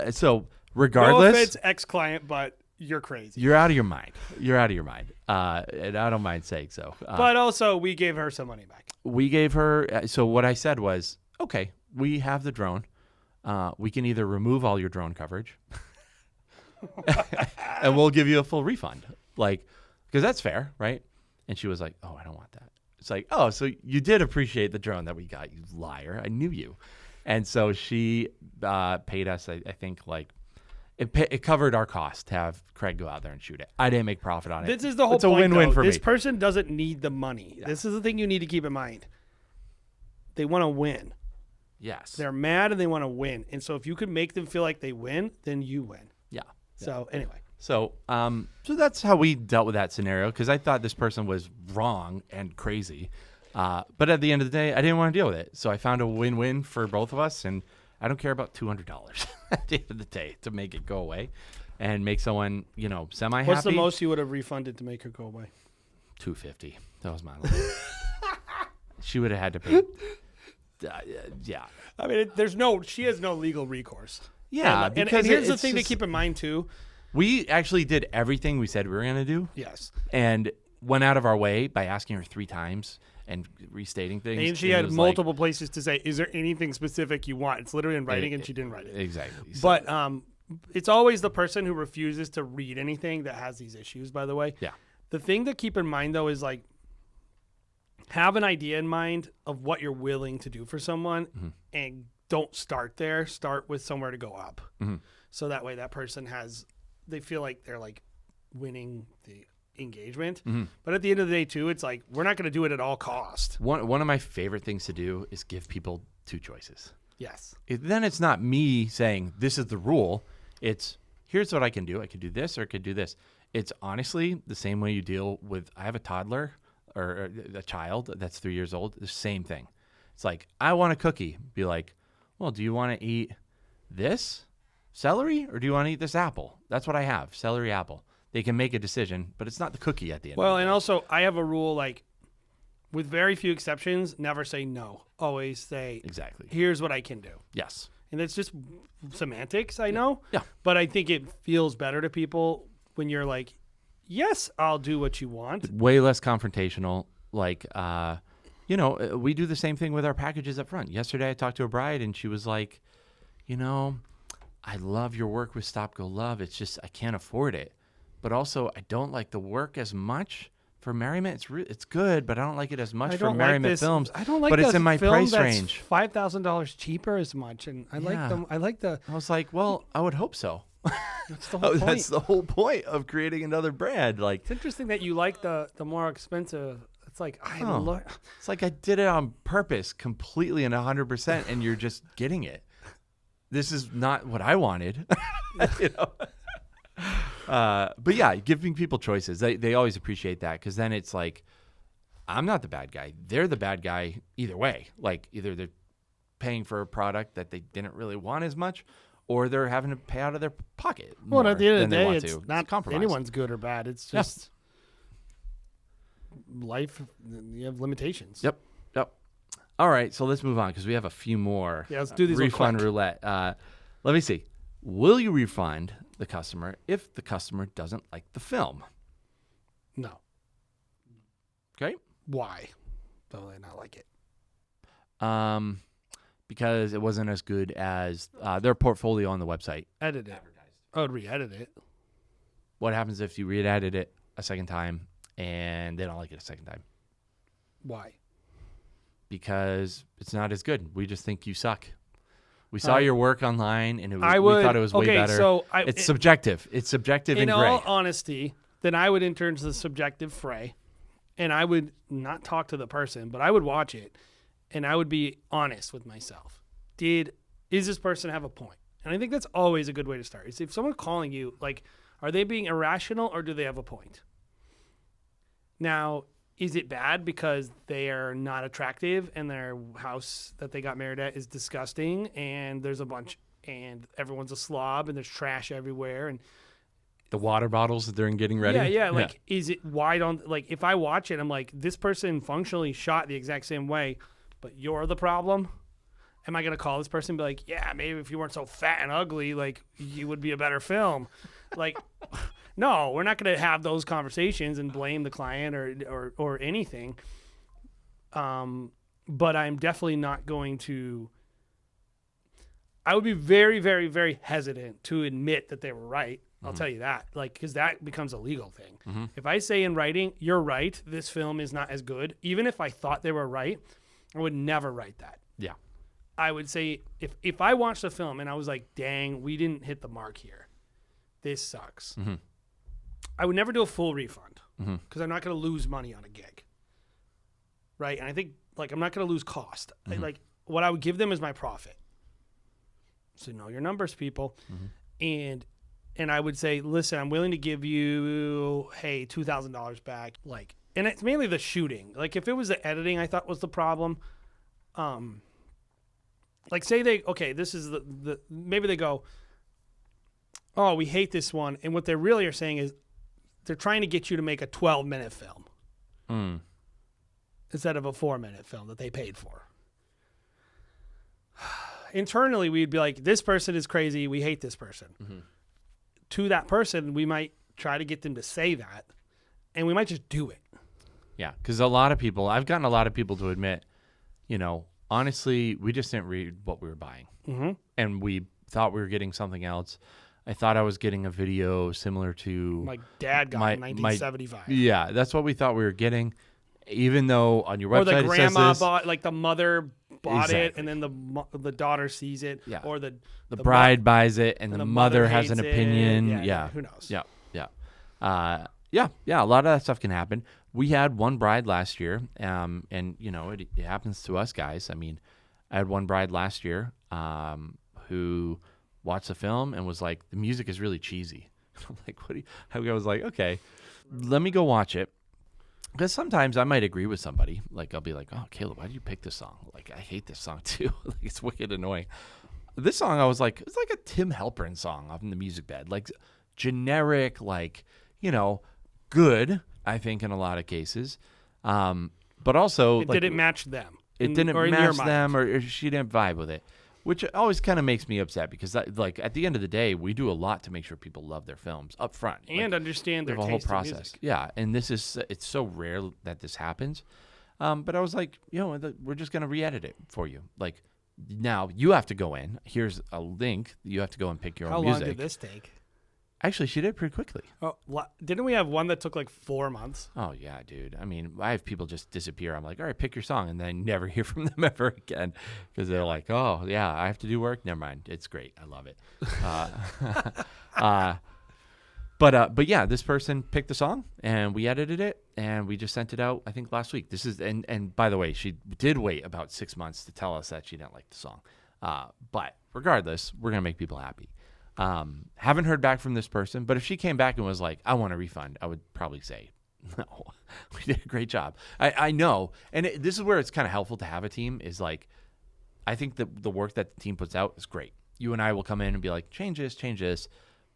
Speaker 1: so regardless.
Speaker 2: No offense, ex-client, but you're crazy.
Speaker 1: You're out of your mind. And I don't mind saying so.
Speaker 2: But also, we gave her some money back.
Speaker 1: We gave her, so what I said was, okay, we have the drone. We can either remove all your drone coverage and we'll give you a full refund. Like, because that's fair, right? And she was like, oh, I don't want that. It's like, oh, so you did appreciate the drone that we got, you liar. I knew you. And so she paid us, I think, like It covered our cost to have Craig go out there and shoot it. I didn't make profit on it.
Speaker 2: This is the whole
Speaker 1: it's
Speaker 2: point,
Speaker 1: a win-win
Speaker 2: though.
Speaker 1: for
Speaker 2: This
Speaker 1: me.
Speaker 2: person doesn't need the money. Yeah. This is the thing you need to keep in mind. They want to win.
Speaker 1: Yes.
Speaker 2: They're mad and they want to win. And so if you can make them feel like they win, then you win.
Speaker 1: Yeah.
Speaker 2: So anyway.
Speaker 1: So that's how we dealt with that scenario, because I thought this person was wrong and crazy. But at the end of the day, I didn't want to deal with it. So I found a win-win for both of us, and I don't care about $200 at the end of the day to make it go away and make someone, semi-happy.
Speaker 2: What's the most you would have refunded to make her go away?
Speaker 1: $250. That was my limit. She would have had to pay. Yeah.
Speaker 2: I mean, she has no legal recourse.
Speaker 1: Yeah,
Speaker 2: and
Speaker 1: because
Speaker 2: here's the
Speaker 1: it's
Speaker 2: thing to
Speaker 1: just-
Speaker 2: keep in mind too.
Speaker 1: We actually did everything we said we were going to do.
Speaker 2: Yes.
Speaker 1: And went out of our way by asking her 3 times and restating things.
Speaker 2: And she
Speaker 1: it
Speaker 2: had
Speaker 1: was
Speaker 2: multiple places to say, is there anything specific you want? It's literally in writing, and she didn't write it.
Speaker 1: Exactly. So,
Speaker 2: But it's always the person who refuses to read anything that has these issues, by the way.
Speaker 1: yeah.
Speaker 2: The thing to keep in mind, though, is like, have an idea in mind of what you're willing to do for someone, and don't start there. Start with somewhere to go up. So that way that person they feel like they're like winning the engagement. But at the end of the day too, it's like, we're not going to do it at all cost.
Speaker 1: One of my favorite things to do is give people 2 choices.
Speaker 2: Yes.
Speaker 1: Then it's not me saying this is the rule. It's here's what I can do. I could do this or I could do this. It's honestly the same way you deal with, I have a toddler or a child that's 3 years old. The same thing. It's like, I want a cookie. Be like, well, do you want to eat this celery or do you want to eat this apple? That's what I have, celery, apple. They can make a decision, but it's not the cookie at the end.
Speaker 2: Well,
Speaker 1: of the
Speaker 2: and
Speaker 1: day.
Speaker 2: also I have a rule, like, with very few exceptions, never say no. Always say,
Speaker 1: Exactly.
Speaker 2: here's what I can do.
Speaker 1: Yes.
Speaker 2: And it's just semantics, I know.
Speaker 1: Yeah.
Speaker 2: But I think it feels better to people when you're like, yes, I'll do what you want.
Speaker 1: Way less confrontational. Like, we do the same thing with our packages up front. Yesterday I talked to a bride and she was like, I love your work with Stop Go Love. It's just I can't afford it. But also I don't like the work as much for Merriment. It's good, but I don't like it as much for Merriment Films.
Speaker 2: I don't like
Speaker 1: but
Speaker 2: the
Speaker 1: it's in my
Speaker 2: film
Speaker 1: price
Speaker 2: that's
Speaker 1: range.
Speaker 2: $5,000 cheaper as much, and I like the.
Speaker 1: I was like, well, I would hope so.
Speaker 2: That's the whole point.
Speaker 1: That's the whole point of creating another brand. Like,
Speaker 2: It's interesting that you like the more expensive. It's like
Speaker 1: it's like I did it on purpose, completely and 100%, and you're just getting it. This is not what I wanted. But yeah, giving people choices, they always appreciate that, because then it's like, I'm not the bad guy. They're the bad guy either way. Like, either they're paying for a product that they didn't really want as much, or they're having to pay out of their pocket.
Speaker 2: Well, at the end of the day,
Speaker 1: it's
Speaker 2: it's not
Speaker 1: compromise.
Speaker 2: anyone's good or bad. It's just life. You have limitations.
Speaker 1: Yep. All right, so let's move on, because we have a few more.
Speaker 2: Yeah, let's do these real
Speaker 1: Refund
Speaker 2: quick.
Speaker 1: roulette. Let me see. Will you refund the customer if the customer doesn't like the film?
Speaker 2: No.
Speaker 1: Okay.
Speaker 2: Why? Do they not like it?
Speaker 1: Because it wasn't as good as their portfolio on the website.
Speaker 2: Edit it. I would re-edit it.
Speaker 1: What happens if you re-edit it a second time and they don't like it a second time?
Speaker 2: Why?
Speaker 1: Because it's not as good. We just think you suck. We saw your work online, and we thought it was way better.
Speaker 2: So
Speaker 1: it's subjective. It's subjective and
Speaker 2: in
Speaker 1: gray.
Speaker 2: all honesty, then I would enter into the subjective fray, and I would not talk to the person, but I would watch it, and I would be honest with myself. Is this person have a point? And I think that's always a good way to start. Is if someone's calling you, like, are they being irrational or do they have a point? Now, is it bad because they are not attractive and their house that they got married at is disgusting and there's a bunch and everyone's a slob and there's trash everywhere and
Speaker 1: the water bottles that they're getting ready?
Speaker 2: Yeah. Like, is it, why don't, like, if I watch it, I'm like, this person functionally shot the exact same way, but you're the problem? Am I going to call this person and be like, yeah, maybe if you weren't so fat and ugly, like, you would be a better film? Like, no, we're not going to have those conversations and blame the client or anything. But I'm definitely not going to. I would be very, very, very hesitant to admit that they were right. I'll tell you that, like, because that becomes a legal thing.
Speaker 1: Mm-hmm.
Speaker 2: If I say in writing, you're right, this film is not as good, even if I thought they were right, I would never write that.
Speaker 1: Yeah.
Speaker 2: I would say if I watched the film and I was like, dang, we didn't hit the mark here, this sucks.
Speaker 1: Mm-hmm.
Speaker 2: I would never do a full refund
Speaker 1: Mm-hmm.
Speaker 2: because I'm not going to lose money on a gig. Right? And I think, like, I'm not going to lose cost.
Speaker 1: Mm-hmm.
Speaker 2: What I would give them is my profit. So know your numbers, people.
Speaker 1: Mm-hmm.
Speaker 2: And I would say, listen, I'm willing to give you, hey, $2,000 back. And it's mainly the shooting. Like, if it was the editing I thought was the problem, say this is maybe they go, oh, we hate this one. And what they really are saying is they're trying to get you to make a 12-minute film instead of a 4-minute film that they paid for. Internally, we'd be like, this person is crazy. We hate this person. Mm-hmm. To that person, we might try to get them to say that, and we might just do it.
Speaker 1: Yeah, because I've gotten a lot of people to admit, honestly, we just didn't read what we were buying.
Speaker 2: Mm-hmm.
Speaker 1: And we thought we were getting something else. I thought I was getting a video similar to...
Speaker 2: My dad got in 1975.
Speaker 1: Yeah, that's what we thought we were getting, even though on your website
Speaker 2: it says this. Or the grandma bought, the mother bought it, and then the daughter sees it.
Speaker 1: Yeah.
Speaker 2: Or the
Speaker 1: bride buys it, and the mother has an opinion.
Speaker 2: Yeah. Who knows?
Speaker 1: Yeah. A lot of that stuff can happen. We had one bride last year, and it happens to us guys. I mean, I had one bride last year who watched the film and was like, the music is really cheesy. I'm like, what do you... I was like, okay, let me go watch it. Because sometimes I might agree with somebody. Like, I'll be like, oh, Caleb, why did you pick this song? Like, I hate this song too. Like, it's wicked annoying. This song, I was like, it's like a Tim Halperin song off in the music bed. Like, generic, good, I think, in a lot of cases. But also...
Speaker 2: It didn't match them.
Speaker 1: It didn't match them, or she didn't vibe with it. Which always kind of makes me upset because, at the end of the day, we do a lot to make sure people love their films up front.
Speaker 2: And understand their taste
Speaker 1: whole process.
Speaker 2: In music.
Speaker 1: Yeah, and it's so rare that this happens. But I was like, we're just going to re-edit it for you. Like, now you have to go in. Here's a link. You have to go and pick your own music.
Speaker 2: How long did this take?
Speaker 1: Actually, she did pretty quickly.
Speaker 2: Oh, didn't we have one that took 4 months?
Speaker 1: Oh, yeah, dude. I mean, I have people just disappear. I'm like, all right, pick your song. And then I never hear from them ever again because they're like, oh, yeah, I have to do work. Never mind. It's great. I love it. But yeah, this person picked the song and we edited it and we just sent it out, I think, last week. This is and by the way, she did wait about 6 months to tell us that she didn't like the song. But regardless, we're going to make people happy. Haven't heard back from this person, but if she came back and was like, I want a refund, I would probably say, no, we did a great job. I know. And this is where it's kind of helpful to have a team is like, I think the work that the team puts out is great. You and I will come in and be like, change this.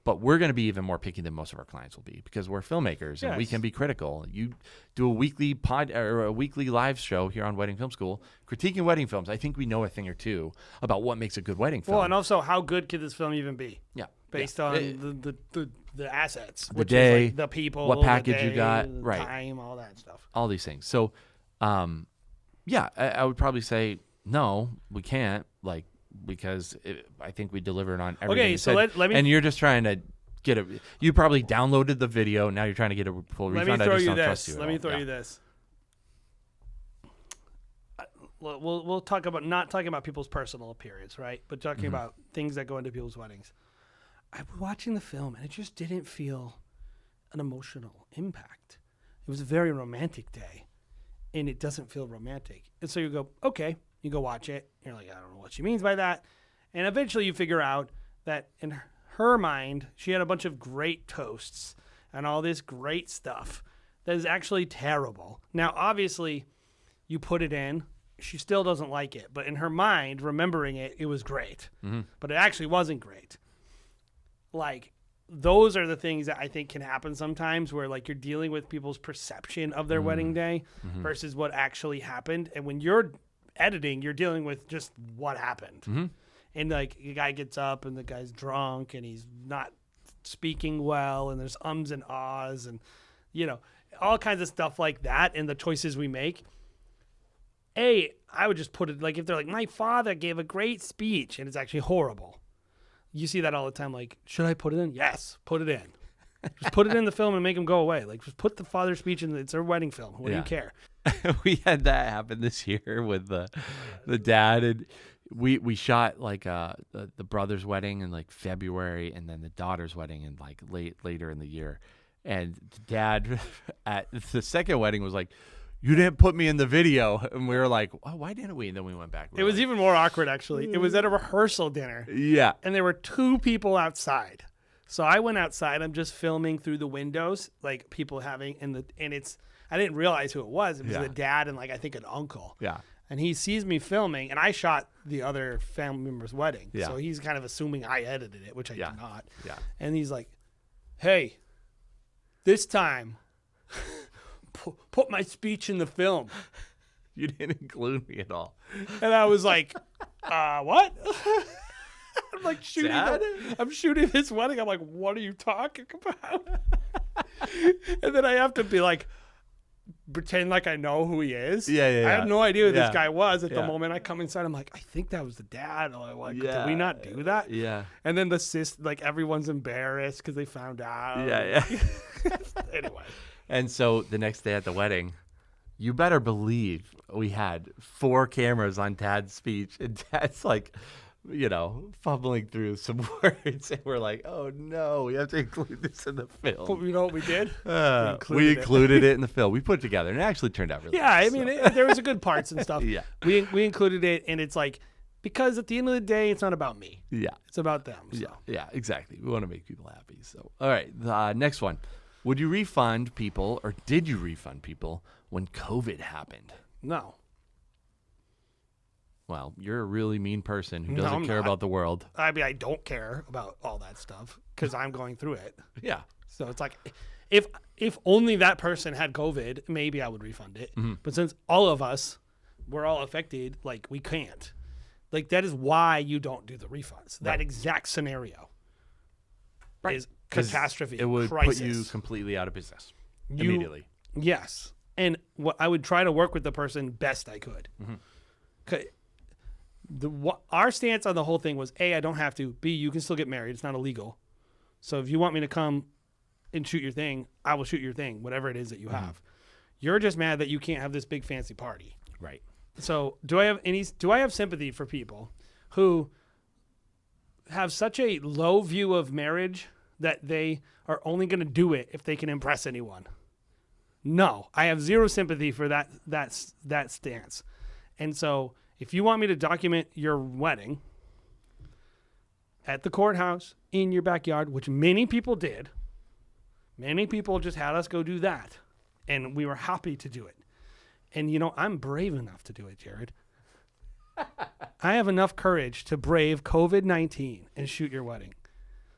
Speaker 1: But we're going to be even more picky than most of our clients will be because we're filmmakers and we can be critical. You do a weekly or a weekly live show here on Wedding Film School, critiquing wedding films. I think we know a thing or two about what makes a good wedding film.
Speaker 2: Well, and also how good could this film even be?
Speaker 1: Yeah,
Speaker 2: based on the assets,
Speaker 1: the day,
Speaker 2: is the people,
Speaker 1: what package
Speaker 2: the day,
Speaker 1: you got,
Speaker 2: the
Speaker 1: right?
Speaker 2: Time, all that stuff.
Speaker 1: All these things. So, I would probably say no, we can't. Because I think we delivered on everything.
Speaker 2: Okay, so let me.
Speaker 1: And you're just trying to get it. You probably downloaded the video. Now you're trying to get a full refund.
Speaker 2: Let me throw you this. We'll talk about not talking about people's personal appearance, right? But talking about things that go into people's weddings. I was watching the film and it just didn't feel an emotional impact. It was a very romantic day, and it doesn't feel romantic. And so you go, okay. You go watch it. You're like, I don't know what she means by that. And eventually you figure out that in her mind, she had a bunch of great toasts and all this great stuff that is actually terrible. Now, obviously, you put it in. She still doesn't like it. But in her mind, remembering it, it was great. Mm-hmm. But it actually wasn't great. Those are the things that I think can happen sometimes where, you're dealing with people's perception of their wedding day versus what actually happened. And when you're editing, you're dealing with just what happened. And the guy gets up and the guy's drunk and he's not speaking well and there's ums and ahs and all kinds of stuff like that and the choices we make. I would just put it if they're like, my father gave a great speech and it's actually horrible. You see that all the time. Should I put it in? Yes, put it in. Just put it in the film and make him go away. Just put the father's speech in. It's their wedding film. What do you care?
Speaker 1: We had that happen this year with the dad, and we shot like the brother's wedding in like February, and then the daughter's wedding in like later in the year. And Dad at the second wedding was like, "You didn't put me in the video," and we were like, "Oh, why didn't we?" And then we went back.
Speaker 2: It was even more awkward, actually. It was at a rehearsal dinner.
Speaker 1: Yeah.
Speaker 2: And there were 2 people outside. So I went outside. I'm just filming through the windows, like people having I didn't realize who it was. It was the dad and like I think an uncle.
Speaker 1: Yeah.
Speaker 2: And he sees me filming, and I shot the other family member's wedding.
Speaker 1: Yeah.
Speaker 2: So he's kind of assuming I edited it, which I did not.
Speaker 1: Yeah.
Speaker 2: And he's like, "Hey, this time, put my speech in the film."
Speaker 1: You didn't include me at all.
Speaker 2: And I was like, what? I'm like I'm shooting this wedding. I'm like, what are you talking about? And then I have to be like, pretend like I know who he is.
Speaker 1: Yeah.
Speaker 2: I had no idea who this guy was at the
Speaker 1: Yeah.
Speaker 2: moment I come inside. I'm like, I think that was the dad. I'm like, did we not do that?
Speaker 1: Yeah.
Speaker 2: And then everyone's embarrassed because they found out.
Speaker 1: Yeah.
Speaker 2: Anyway.
Speaker 1: And so the next day at the wedding, you better believe we had 4 cameras on Dad's speech, and Dad's like, fumbling through some words, and we're like, "Oh no, we have to include this in the film."
Speaker 2: But you know what we did?
Speaker 1: We included it in the film. We put it together, and it actually turned out really.
Speaker 2: Yeah,
Speaker 1: nice,
Speaker 2: I mean, there was a good parts and stuff.
Speaker 1: Yeah.
Speaker 2: We included it, and it's like, because at the end of the day, it's not about me.
Speaker 1: Yeah.
Speaker 2: It's about them. So.
Speaker 1: Yeah, exactly. We want to make people happy. So, all right, the next one. Would you refund people, or did you refund people when COVID happened?
Speaker 2: No.
Speaker 1: Well, you're a really mean person who
Speaker 2: No,
Speaker 1: doesn't
Speaker 2: I'm
Speaker 1: care
Speaker 2: not.
Speaker 1: about the world.
Speaker 2: I mean, I don't care about all that stuff because I'm going through it.
Speaker 1: Yeah.
Speaker 2: So it's like, if only that person had COVID, maybe I would refund it.
Speaker 1: Mm-hmm.
Speaker 2: But since all of us, we're all affected, like we can't. Like that is why you don't do the refunds. That exact scenario is
Speaker 1: 'Cause
Speaker 2: catastrophe.
Speaker 1: It would
Speaker 2: crisis.
Speaker 1: put you completely out of business immediately.
Speaker 2: Yes. And what I would try to work with the person best I could.
Speaker 1: Mm-hmm.
Speaker 2: 'Kay. Our stance on the whole thing was A, I don't have to. B, you can still get married. It's not illegal. So if you want me to come and shoot your thing, I will shoot your thing, whatever it is that you have. You're just mad that you can't have this big fancy party.
Speaker 1: Right.
Speaker 2: So do I have sympathy for people who have such a low view of marriage that they are only going to do it if they can impress anyone? No, I have zero sympathy for that stance. And so if you want me to document your wedding at the courthouse in your backyard, which many people did, many people just had us go do that. And we were happy to do it. And, I'm brave enough to do it, Jared. I have enough courage to brave COVID-19 and shoot your wedding.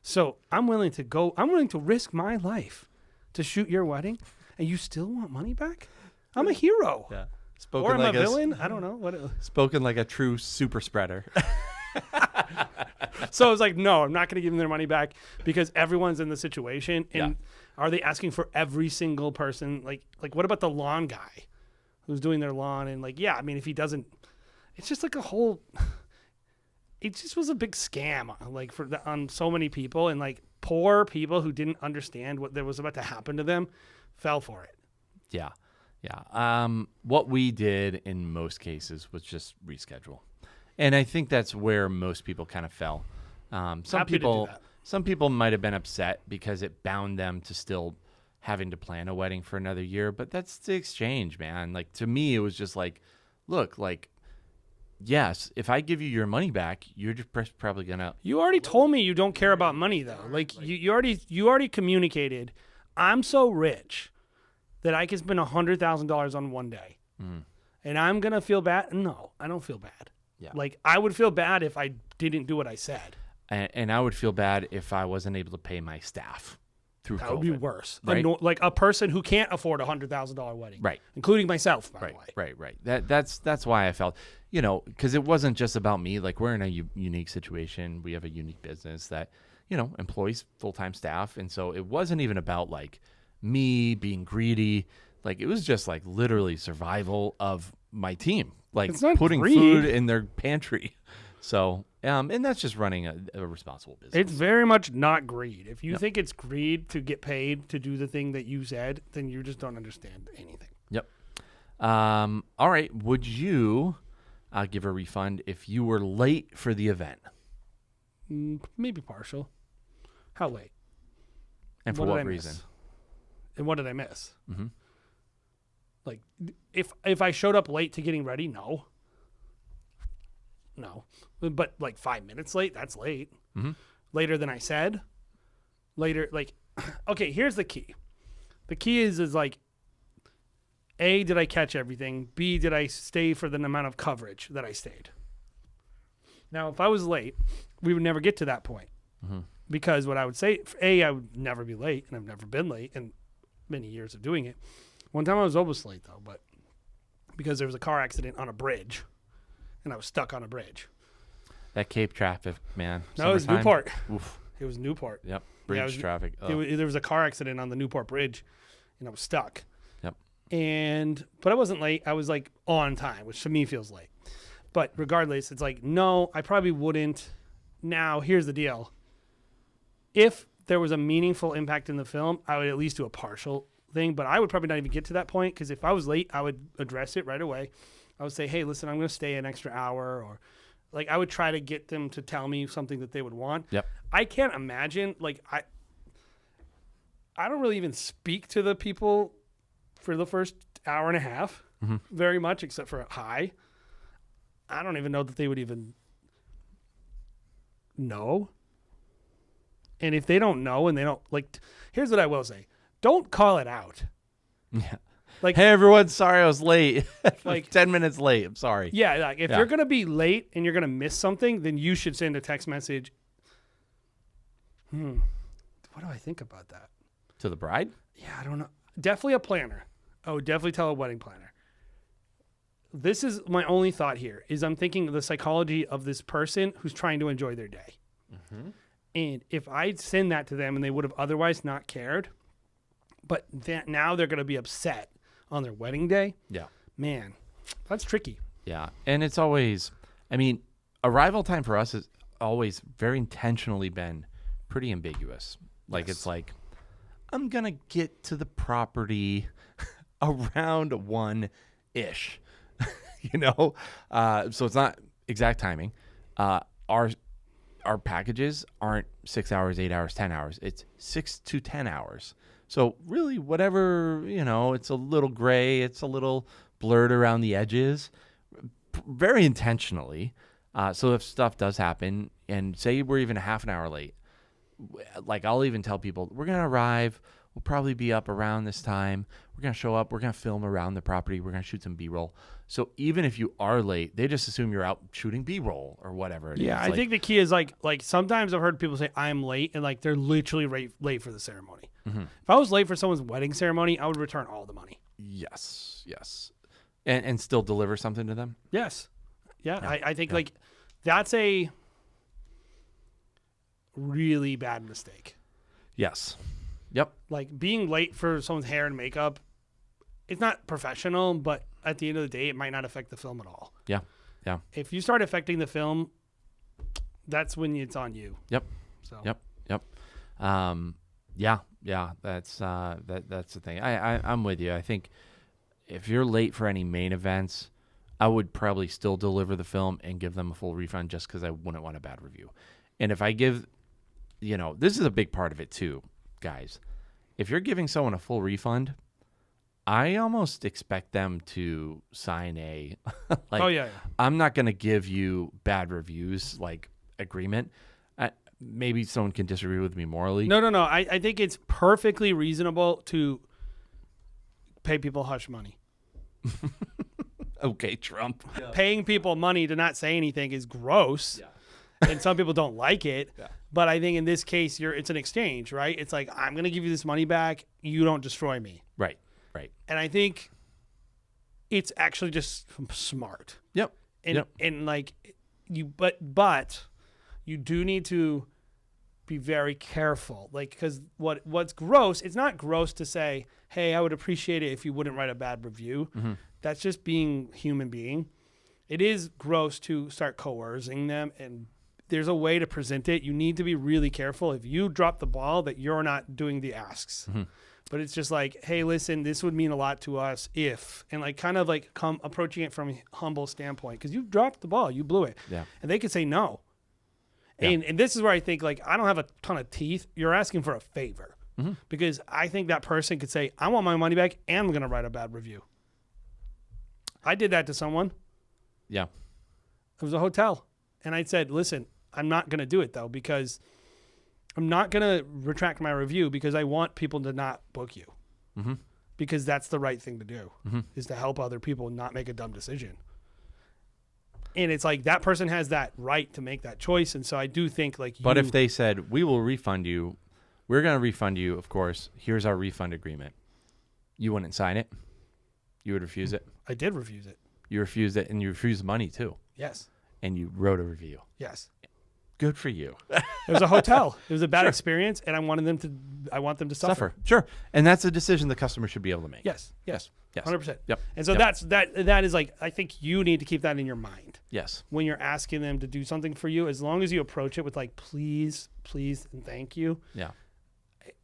Speaker 2: So I'm willing to risk my life to shoot your wedding, and you still want money back? I'm a hero.
Speaker 1: Yeah.
Speaker 2: Or I'm a villain. I don't know.
Speaker 1: Spoken like a true super spreader.
Speaker 2: So I was like, no, I'm not going to give them their money back because everyone's in the situation. And are they asking for every single person? Like what about the lawn guy who's doing their lawn? And if he doesn't, it's just like a whole, it just was a big scam on so many people, and like poor people who didn't understand what was about to happen to them fell for it.
Speaker 1: Yeah. Yeah. What we did in most cases was just reschedule. And I think that's where most people kind of fell. Some people might have been upset because it bound them to still having to plan a wedding for another year, but that's the exchange, man. Like, to me, it was just like, look, like, yes, if I give you your money back, you're just probably gonna.
Speaker 2: You already told me you don't care about money, though. Like, you already communicated. I'm so rich that I can spend $100,000 on one day, and I'm gonna feel bad. No, I don't feel bad.
Speaker 1: Yeah.
Speaker 2: Like, I would feel bad if I didn't do what I said.
Speaker 1: And I would feel bad if I wasn't able to pay my staff through
Speaker 2: That
Speaker 1: COVID.
Speaker 2: would be worse.
Speaker 1: Right?
Speaker 2: Like a person who can't afford a $100,000 wedding.
Speaker 1: Right.
Speaker 2: Including myself, by the way.
Speaker 1: Right. That's why I felt, because it wasn't just about me. Like, we're in a unique situation. We have a unique business that, employs full-time staff. And so it wasn't even about, like, me being greedy. Like, it was just, like, literally survival of my team. Like,
Speaker 2: It's not
Speaker 1: putting
Speaker 2: greed.
Speaker 1: food in their pantry. So, and that's just running a responsible business.
Speaker 2: It's very much not greed. If you think it's greed to get paid to do the thing that you said, then you just don't understand anything.
Speaker 1: Yep. All right. Would you give a refund if you were late for the event.
Speaker 2: Maybe partial. How late?
Speaker 1: And for what reason?
Speaker 2: And what did I miss?
Speaker 1: Mm-hmm.
Speaker 2: Like, if I showed up late to getting ready, no. But like 5 minutes late, that's late.
Speaker 1: Mm-hmm.
Speaker 2: Later than I said. Later, like, okay, here's the key. The key is like, A, did I catch everything? B, did I stay for the amount of coverage that I stayed? Now, if I was late, we would never get to that point.
Speaker 1: Mm-hmm.
Speaker 2: Because what I would say, A, I would never be late, and I've never been late in many years of doing it. One time I was almost late, though, but because there was a car accident on a bridge, and I was stuck on a bridge.
Speaker 1: That Cape traffic, man.
Speaker 2: No, it was Newport.
Speaker 1: Oof.
Speaker 2: It was Newport.
Speaker 1: Yep. Bridge traffic.
Speaker 2: There was a car accident on the Newport Bridge, and I was stuck.
Speaker 1: Yep.
Speaker 2: But I wasn't late. I was like on time, which to me feels late. But regardless, it's like, no, I probably wouldn't. Now, here's the deal. If there was a meaningful impact in the film, I would at least do a partial thing, but I would probably not even get to that point, because if I was late, I would address it right away. I would say, hey, listen, I'm going to stay an extra hour, or like I would try to get them to tell me something that they would want.
Speaker 1: Yep.
Speaker 2: I can't imagine, like, I don't really even speak to the people for the first hour and a half very much, except for hi. I don't even know that they would even know. And if they don't know and they don't, like, here's what I will say. Don't call it out.
Speaker 1: Yeah.
Speaker 2: Like,
Speaker 1: hey, everyone, sorry I was late.
Speaker 2: Like
Speaker 1: 10 minutes late. I'm sorry.
Speaker 2: Yeah, like if you're going to be late and you're going to miss something, then you should send a text message. What do I think about that?
Speaker 1: To the bride?
Speaker 2: Yeah, I don't know. Definitely a planner. I would definitely tell a wedding planner. This is my only thought here, is I'm thinking of the psychology of this person who's trying to enjoy their day. Mm-hmm. And if I send that to them and they would have otherwise not cared, but now they're going to be upset on their wedding day. Yeah. Man, that's tricky.
Speaker 1: Yeah. And it's always, I mean, arrival time for us has always very intentionally been pretty ambiguous. Like, It's like, I'm going to get to the property around 1-ish, So it's not exact timing. Our packages aren't 6 hours, 8 hours, 10 hours. It's 6 to 10 hours. So really, whatever, it's a little gray, it's a little blurred around the edges, very intentionally. So if stuff does happen, and say we're even a half an hour late, like I'll even tell people, we're going to arrive, we'll probably be up around this time, we're going to show up, we're going to film around the property, we're going to shoot some B-roll. So even if you are late, they just assume you're out shooting B-roll or whatever it is.
Speaker 2: Yeah, I think the key is like sometimes I've heard people say I'm late, and like they're literally late for the ceremony. Mm-hmm. If I was late for someone's wedding ceremony, I would return all the money.
Speaker 1: Yes. And still deliver something to them?
Speaker 2: Yes. Yeah. I think like that's a really bad mistake.
Speaker 1: Yes. Yep.
Speaker 2: Like being late for someone's hair and makeup, it's not professional, but at the end of the day, it might not affect the film at all.
Speaker 1: Yeah. Yeah.
Speaker 2: If you start affecting the film, that's when it's on you.
Speaker 1: Yep.
Speaker 2: So.
Speaker 1: Yep. Yeah. That's the thing. I'm with you. I think if you're late for any main events, I would probably still deliver the film and give them a full refund, just because I wouldn't want a bad review. And if I give, this is a big part of it too, guys. If you're giving someone a full refund, I almost expect them to sign a I'm not going to give you bad reviews agreement. Maybe someone can disagree with me morally.
Speaker 2: No. I think it's perfectly reasonable to pay people hush money.
Speaker 1: Okay, Trump.
Speaker 2: Yeah. Paying people money to not say anything is gross. Yeah. And some people don't like it. Yeah. But I think in this case, it's an exchange, right? It's like, I'm going to give you this money back. You don't destroy me.
Speaker 1: Right.
Speaker 2: And I think it's actually just smart.
Speaker 1: Yep.
Speaker 2: And like but you do need to be very careful. Like, because what's gross, it's not gross to say, hey, I would appreciate it if you wouldn't write a bad review. Mm-hmm. That's just being human being. It is gross to start coercing them, and there's a way to present it. You need to be really careful. If you drop the ball, that you're not doing the asks. Mm-hmm. But it's just like, hey, listen, this would mean a lot to us if, and like kind of like approaching it from a humble standpoint, because you dropped the ball, you blew it.
Speaker 1: Yeah.
Speaker 2: And they could say no.
Speaker 1: Yeah.
Speaker 2: And this is where I think, like, I don't have a ton of teeth. You're asking for a favor. Because I think that person could say, I want my money back and I'm going to write a bad review. I did that to someone.
Speaker 1: Yeah.
Speaker 2: It was a hotel. And I said, listen, I'm not going to do it, though, because I'm not going to retract my review because I want people to not book you. Because that's the right thing to do, is to help other people not make a dumb decision. And it's like that person has that right to make that choice. And so I do think, like,
Speaker 1: But if they said, we will refund you, we're going to refund you, of course, here's our refund agreement. You wouldn't sign it? You would refuse it?
Speaker 2: I did refuse it.
Speaker 1: You refused it, and you refused money, too.
Speaker 2: Yes.
Speaker 1: And you wrote a review.
Speaker 2: Yes.
Speaker 1: Good for you.
Speaker 2: It was a hotel. It was a bad experience, and I want them to suffer.
Speaker 1: Sure. And that's a decision the customer should be able to make.
Speaker 2: Yes. 100%.
Speaker 1: Yep.
Speaker 2: And so
Speaker 1: Yep.
Speaker 2: that is like, I think you need to keep that in your mind
Speaker 1: Yes.
Speaker 2: when you're asking them to do something for you, as long as you approach it with like, please, and thank you.
Speaker 1: Yeah.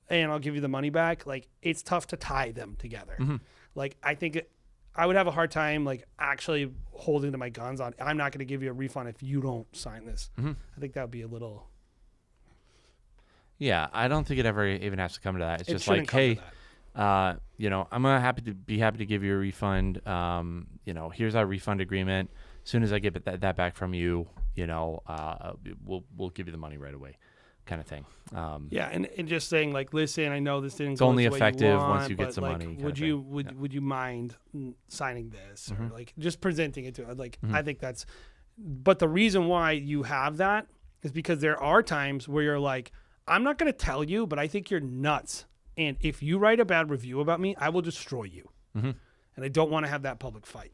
Speaker 2: And I'll give you the money back. Like, it's tough to tie them together.
Speaker 1: Mm-hmm.
Speaker 2: Like, I think I would have a hard time, like, actually holding to my guns on, I'm not going to give you a refund if you don't sign this. I think that would be a little.
Speaker 1: Yeah, I don't think it ever even has to come to that. It's just
Speaker 2: shouldn't
Speaker 1: like,
Speaker 2: come to
Speaker 1: hey,
Speaker 2: that.
Speaker 1: I'm happy to give you a refund. Here's our refund agreement. As soon as I get that back from you, we'll give you the money right away, kind of thing.
Speaker 2: Yeah, and just saying, like, listen, I know this didn't.
Speaker 1: It's
Speaker 2: go
Speaker 1: only
Speaker 2: the way you
Speaker 1: effective
Speaker 2: want,
Speaker 1: once you get
Speaker 2: but,
Speaker 1: some
Speaker 2: like,
Speaker 1: money.
Speaker 2: Would you mind signing this, or like just presenting it to it? Like, I think that's. But the reason why you have that is because there are times where you're like, I'm not going to tell you, but I think you're nuts. And if you write a bad review about me, I will destroy you. And I don't want to have that public fight.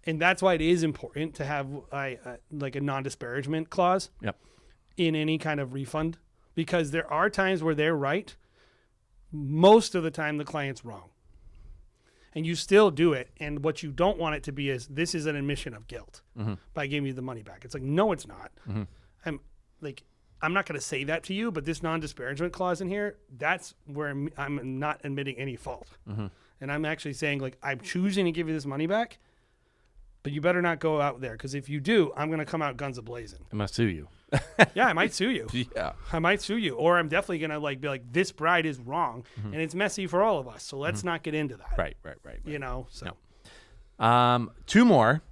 Speaker 2: And that's why it is important to have like a non-disparagement clause in any kind of refund, because there are times where they're right. Most of the time, the client's wrong. And you still do it. And what you don't want it to be is, this is an admission of guilt by giving you the money back. It's like, no, it's not. I'm not going to say that to you, but this non-disparagement clause in here, that's where I'm not admitting any fault. And I'm actually saying, like, I'm choosing to give you this money back, but you better not go out there, because if you do, I'm going to come out guns a-blazing.
Speaker 1: I must sue you.
Speaker 2: Yeah, I might sue you.
Speaker 1: Yeah.
Speaker 2: I might sue you. Or I'm definitely going to be like, this bride is wrong, and it's messy for all of us, so let's not get into that.
Speaker 1: Right.
Speaker 2: So.
Speaker 1: No. Two more.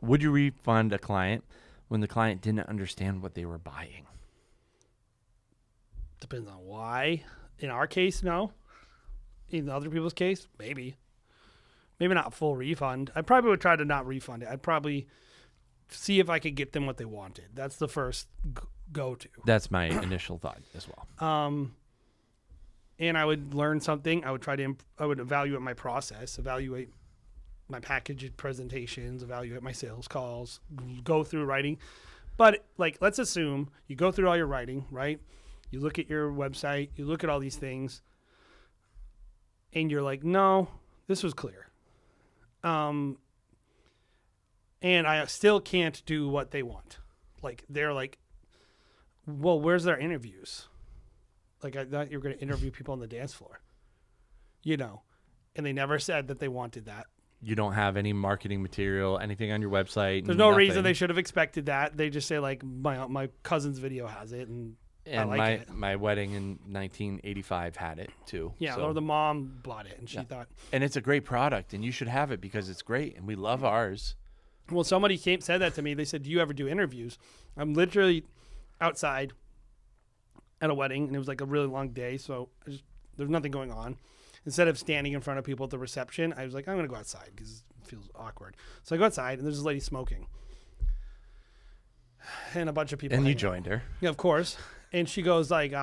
Speaker 1: Would you refund a client when the client didn't understand what they were buying?
Speaker 2: Depends on why. In our case, no. In other people's case, maybe. Maybe not full refund. I probably would try to not refund it. I'd probably see if I could get them what they wanted. That's the first go-to.
Speaker 1: That's my initial thought as well.
Speaker 2: And I would learn something. I would I would evaluate my process, evaluate my package presentations, evaluate my sales calls, go through writing. But, like, let's assume you go through all your writing, right? You look at your website, you look at all these things, and you're like, no, this was clear. And I still can't do what they want. Like, they're like, well, where's their interviews? Like, I thought you were going to interview people on the dance floor, and they never said that they wanted that.
Speaker 1: You don't have any marketing material, anything on your website.
Speaker 2: There's no reason they should have expected that. They just say, like, my cousin's video has it, and I like it.
Speaker 1: My wedding in 1985 had it too.
Speaker 2: Yeah,
Speaker 1: so.
Speaker 2: or the mom bought it, and she thought.
Speaker 1: And it's a great product, and you should have it because it's great, and we love ours.
Speaker 2: Well, somebody said that to me. They said, do you ever do interviews? I'm outside at a wedding, and it was like a really long day, so there's nothing going on. Instead of standing in front of people at the reception, I was like, I'm going to go outside because it feels awkward. So I go outside, and there's this lady smoking. And a bunch of people.
Speaker 1: And you joined her.
Speaker 2: Yeah, of course. And she goes like,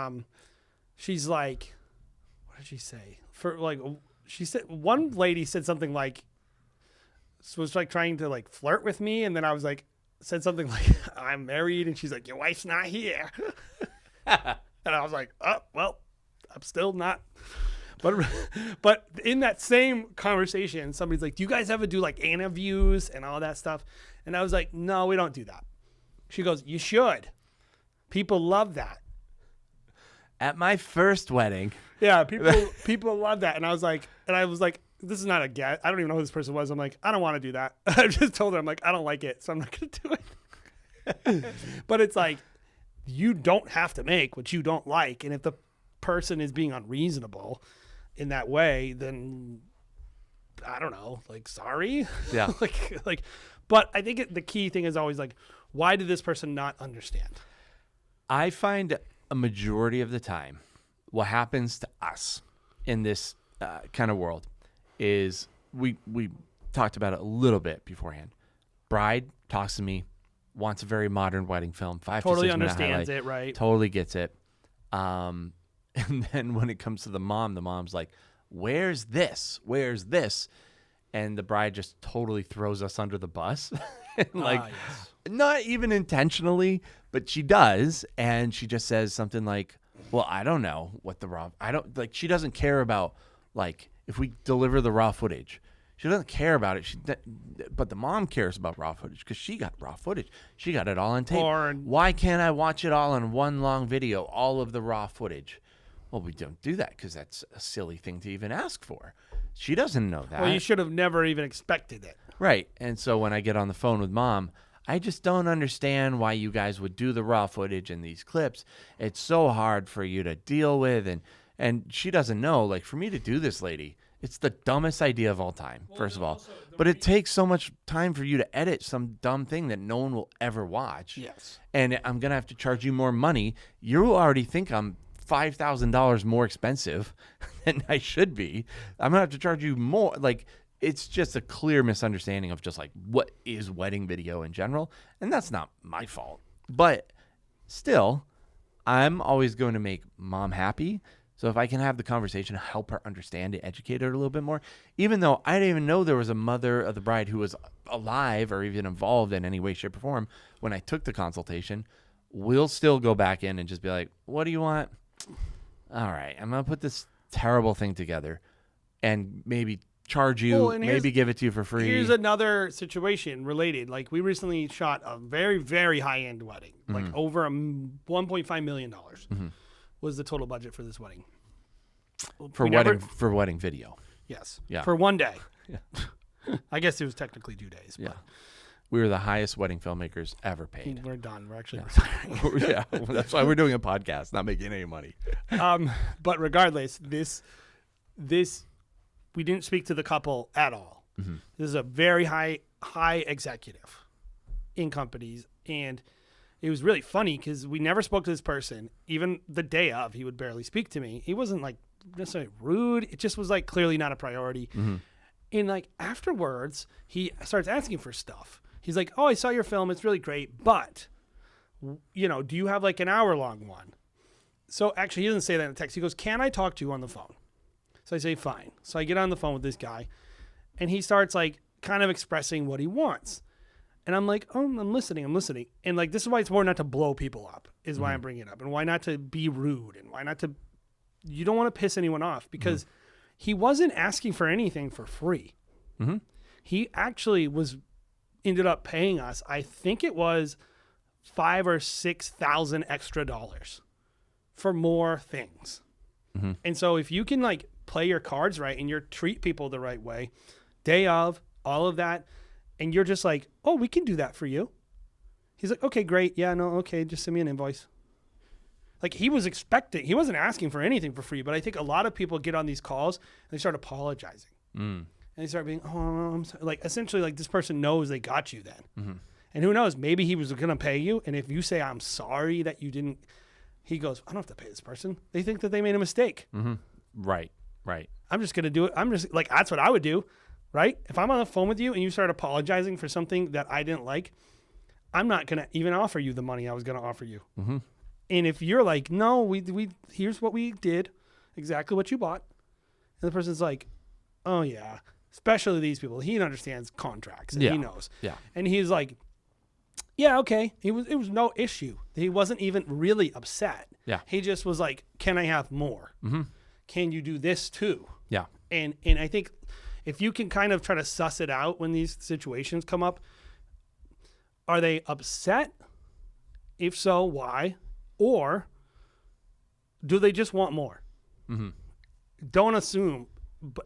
Speaker 2: she's like, what did she say? She said, one lady said something like, was like trying to like flirt with me. And then I was like, said something like, I'm married. And she's like, your wife's not here. And I was like, oh, well, I'm still not. But in that same conversation, somebody's like, do you guys ever do like interviews and all that stuff? And I was like, no, we don't do that. She goes, you should. People love that.
Speaker 1: At my first wedding.
Speaker 2: Yeah, people love that. And I was like, this is not a guess. I don't even know who this person was. I'm like, I don't want to do that. I just told her, I'm like, I don't like it, so I'm not going to do it. But it's like, you don't have to make what you don't like. And if the person is being unreasonable in that way, then I don't know, like, sorry.
Speaker 1: Yeah.
Speaker 2: like, but I think the key thing is always like, why did this person not understand?
Speaker 1: I find a majority of the time what happens to us in this kind of world is we talked about it a little bit beforehand. Bride talks to me, wants a very modern wedding film, 5
Speaker 2: totally
Speaker 1: to 6 minute
Speaker 2: understands
Speaker 1: highlight,
Speaker 2: it, right?
Speaker 1: Totally gets it. And then when it comes to the mom's like, where's this? Where's this? And the bride just totally throws us under the bus. Like,
Speaker 2: Yes.
Speaker 1: not even intentionally, but she does. And she just says something like, well, I don't know what the raw, she doesn't care about, like, if we deliver the raw footage. She doesn't care about it. But the mom cares about raw footage because she got raw footage. She got it all on tape. Why can't I watch it all in one long video, all of the raw footage? Well, we don't do that because that's a silly thing to even ask for. She doesn't know that.
Speaker 2: Well, you should have never even expected it.
Speaker 1: Right. And so when I get on the phone with Mom, I just don't understand why you guys would do the raw footage in these clips. It's so hard for you to deal with. And she doesn't know, like, for me to do this, lady, it's the dumbest idea of all time, first of all. But it takes so much time for you to edit some dumb thing that no one will ever watch.
Speaker 2: Yes.
Speaker 1: And I'm going to have to charge you more money. You already think I'm $5,000 more expensive than I should be. I'm going to have to charge you more. Like, it's just a clear misunderstanding of just like what is wedding video in general. And that's not my fault. But still, I'm always going to make Mom happy. So if I can have the conversation, help her understand it, educate her a little bit more, even though I didn't even know there was a mother of the bride who was alive or even involved in any way, shape, or form when I took the consultation, we'll still go back in and just be like, what do you want? All right, I'm going to put this terrible thing together and maybe charge you, maybe give it to you for free.
Speaker 2: Here's another situation related. Like, we recently shot a very, very high-end wedding, like over $1.5 million. Was the total budget for this wedding.
Speaker 1: For wedding video.
Speaker 2: Yes.
Speaker 1: Yeah.
Speaker 2: For one day.
Speaker 1: Yeah.
Speaker 2: I guess it was technically 2 days.
Speaker 1: Yeah. We were the highest wedding filmmakers ever paid.
Speaker 2: We're done. We're actually retiring.
Speaker 1: Yeah. Well, that's why we're doing a podcast, not making any money.
Speaker 2: But regardless, this we didn't speak to the couple at all. This is a very high executive in companies, and it was really funny because we never spoke to this person. Even the day of, he would barely speak to me. He wasn't like necessarily rude. It just was like clearly not a priority. And like afterwards, he starts asking for stuff. He's like, "Oh, I saw your film. It's really great, but you know, do you have like an hour-long one?" So actually, he doesn't say that in the text. He goes, "Can I talk to you on the phone?" So I say, "Fine." So I get on the phone with this guy, and he starts like kind of expressing what he wants. And I'm like, oh, I'm listening. And like, this is why it's more not to blow people up is why I'm bringing it up, and why not to be rude, and why not to, you don't want to piss anyone off, because he wasn't asking for anything for free. He actually ended up paying us, I think it was $5,000 or $6,000 extra dollars for more things. And so if you can like play your cards right and you treat people the right way, day of, all of that, and you're just like, oh, we can do that for you. He's like, okay, great. Yeah, no, okay, just send me an invoice. Like, he wasn't asking for anything for free, but I think a lot of people get on these calls and they start apologizing. And they start being, oh, I'm sorry. Like, essentially, like, this person knows they got you then. And who knows, maybe he was going to pay you, and if you say, I'm sorry that you didn't, he goes, I don't have to pay this person. They think that they made a mistake.
Speaker 1: Right.
Speaker 2: I'm just going to do it. I'm just, like, that's what I would do. Right? If I'm on the phone with you and you start apologizing for something that I didn't like, I'm not going to even offer you the money I was going to offer you. And if you're like, no, we here's what we did, exactly what you bought. And the person's like, oh yeah, especially these people. He understands contracts and he knows. Yeah. And he's like, yeah, okay. It was no issue. He wasn't even really upset.
Speaker 1: Yeah.
Speaker 2: He just was like, can I have more? Can you do this too?
Speaker 1: Yeah.
Speaker 2: And I think if you can kind of try to suss it out when these situations come up, are they upset? If so, why? Or do they just want more?
Speaker 1: Mm-hmm.
Speaker 2: Don't assume.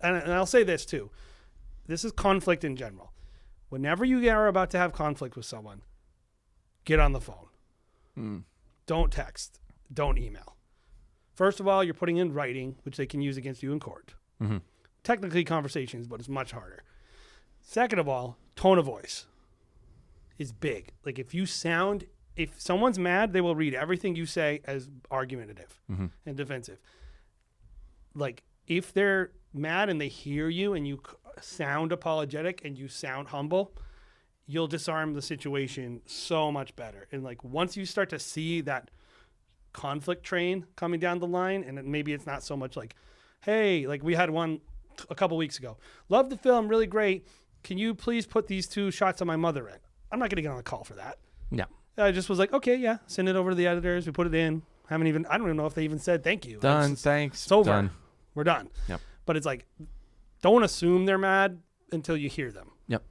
Speaker 2: And I'll say this too. This is conflict in general. Whenever you are about to have conflict with someone, get on the phone. Don't text. Don't email. First of all, you're putting in writing, which they can use against you in court.
Speaker 1: Mm-hmm.
Speaker 2: Technically conversations, but it's much harder. Second of all, tone of voice is big. Like if someone's mad, they will read everything you say as argumentative and defensive. Like if they're mad and they hear you and you sound apologetic and you sound humble, you'll disarm the situation so much better. And like once you start to see that conflict train coming down the line, and maybe it's not so much like, hey, like we had one a couple weeks ago. Love the film, really great. Can you please put these 2 shots of my mother in? I'm not going to get on a call for that.
Speaker 1: No.
Speaker 2: I just was like, okay, yeah, send it over to the editors. We put it in. I don't even know if they even said thank you.
Speaker 1: Done. Thanks.
Speaker 2: It's over.
Speaker 1: Done.
Speaker 2: We're done.
Speaker 1: Yep.
Speaker 2: But it's like, don't assume they're mad until you hear them.
Speaker 1: Yep.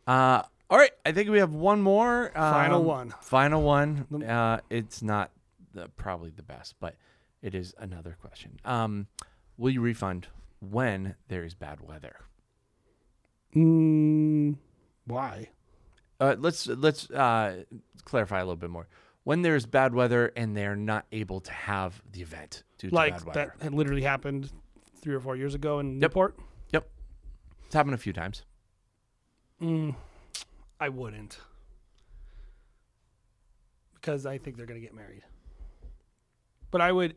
Speaker 1: All right. I think we have one more.
Speaker 2: Final one.
Speaker 1: It's not probably the best, but it is another question. Will you refund when there is bad weather?
Speaker 2: Why?
Speaker 1: Let's clarify a little bit more. When there's bad weather and they're not able to have the event due to bad weather.
Speaker 2: That had literally happened 3 or 4 years ago in Newport?
Speaker 1: Yep. It's happened a few times.
Speaker 2: I wouldn't. Because I think they're going to get married. But I would.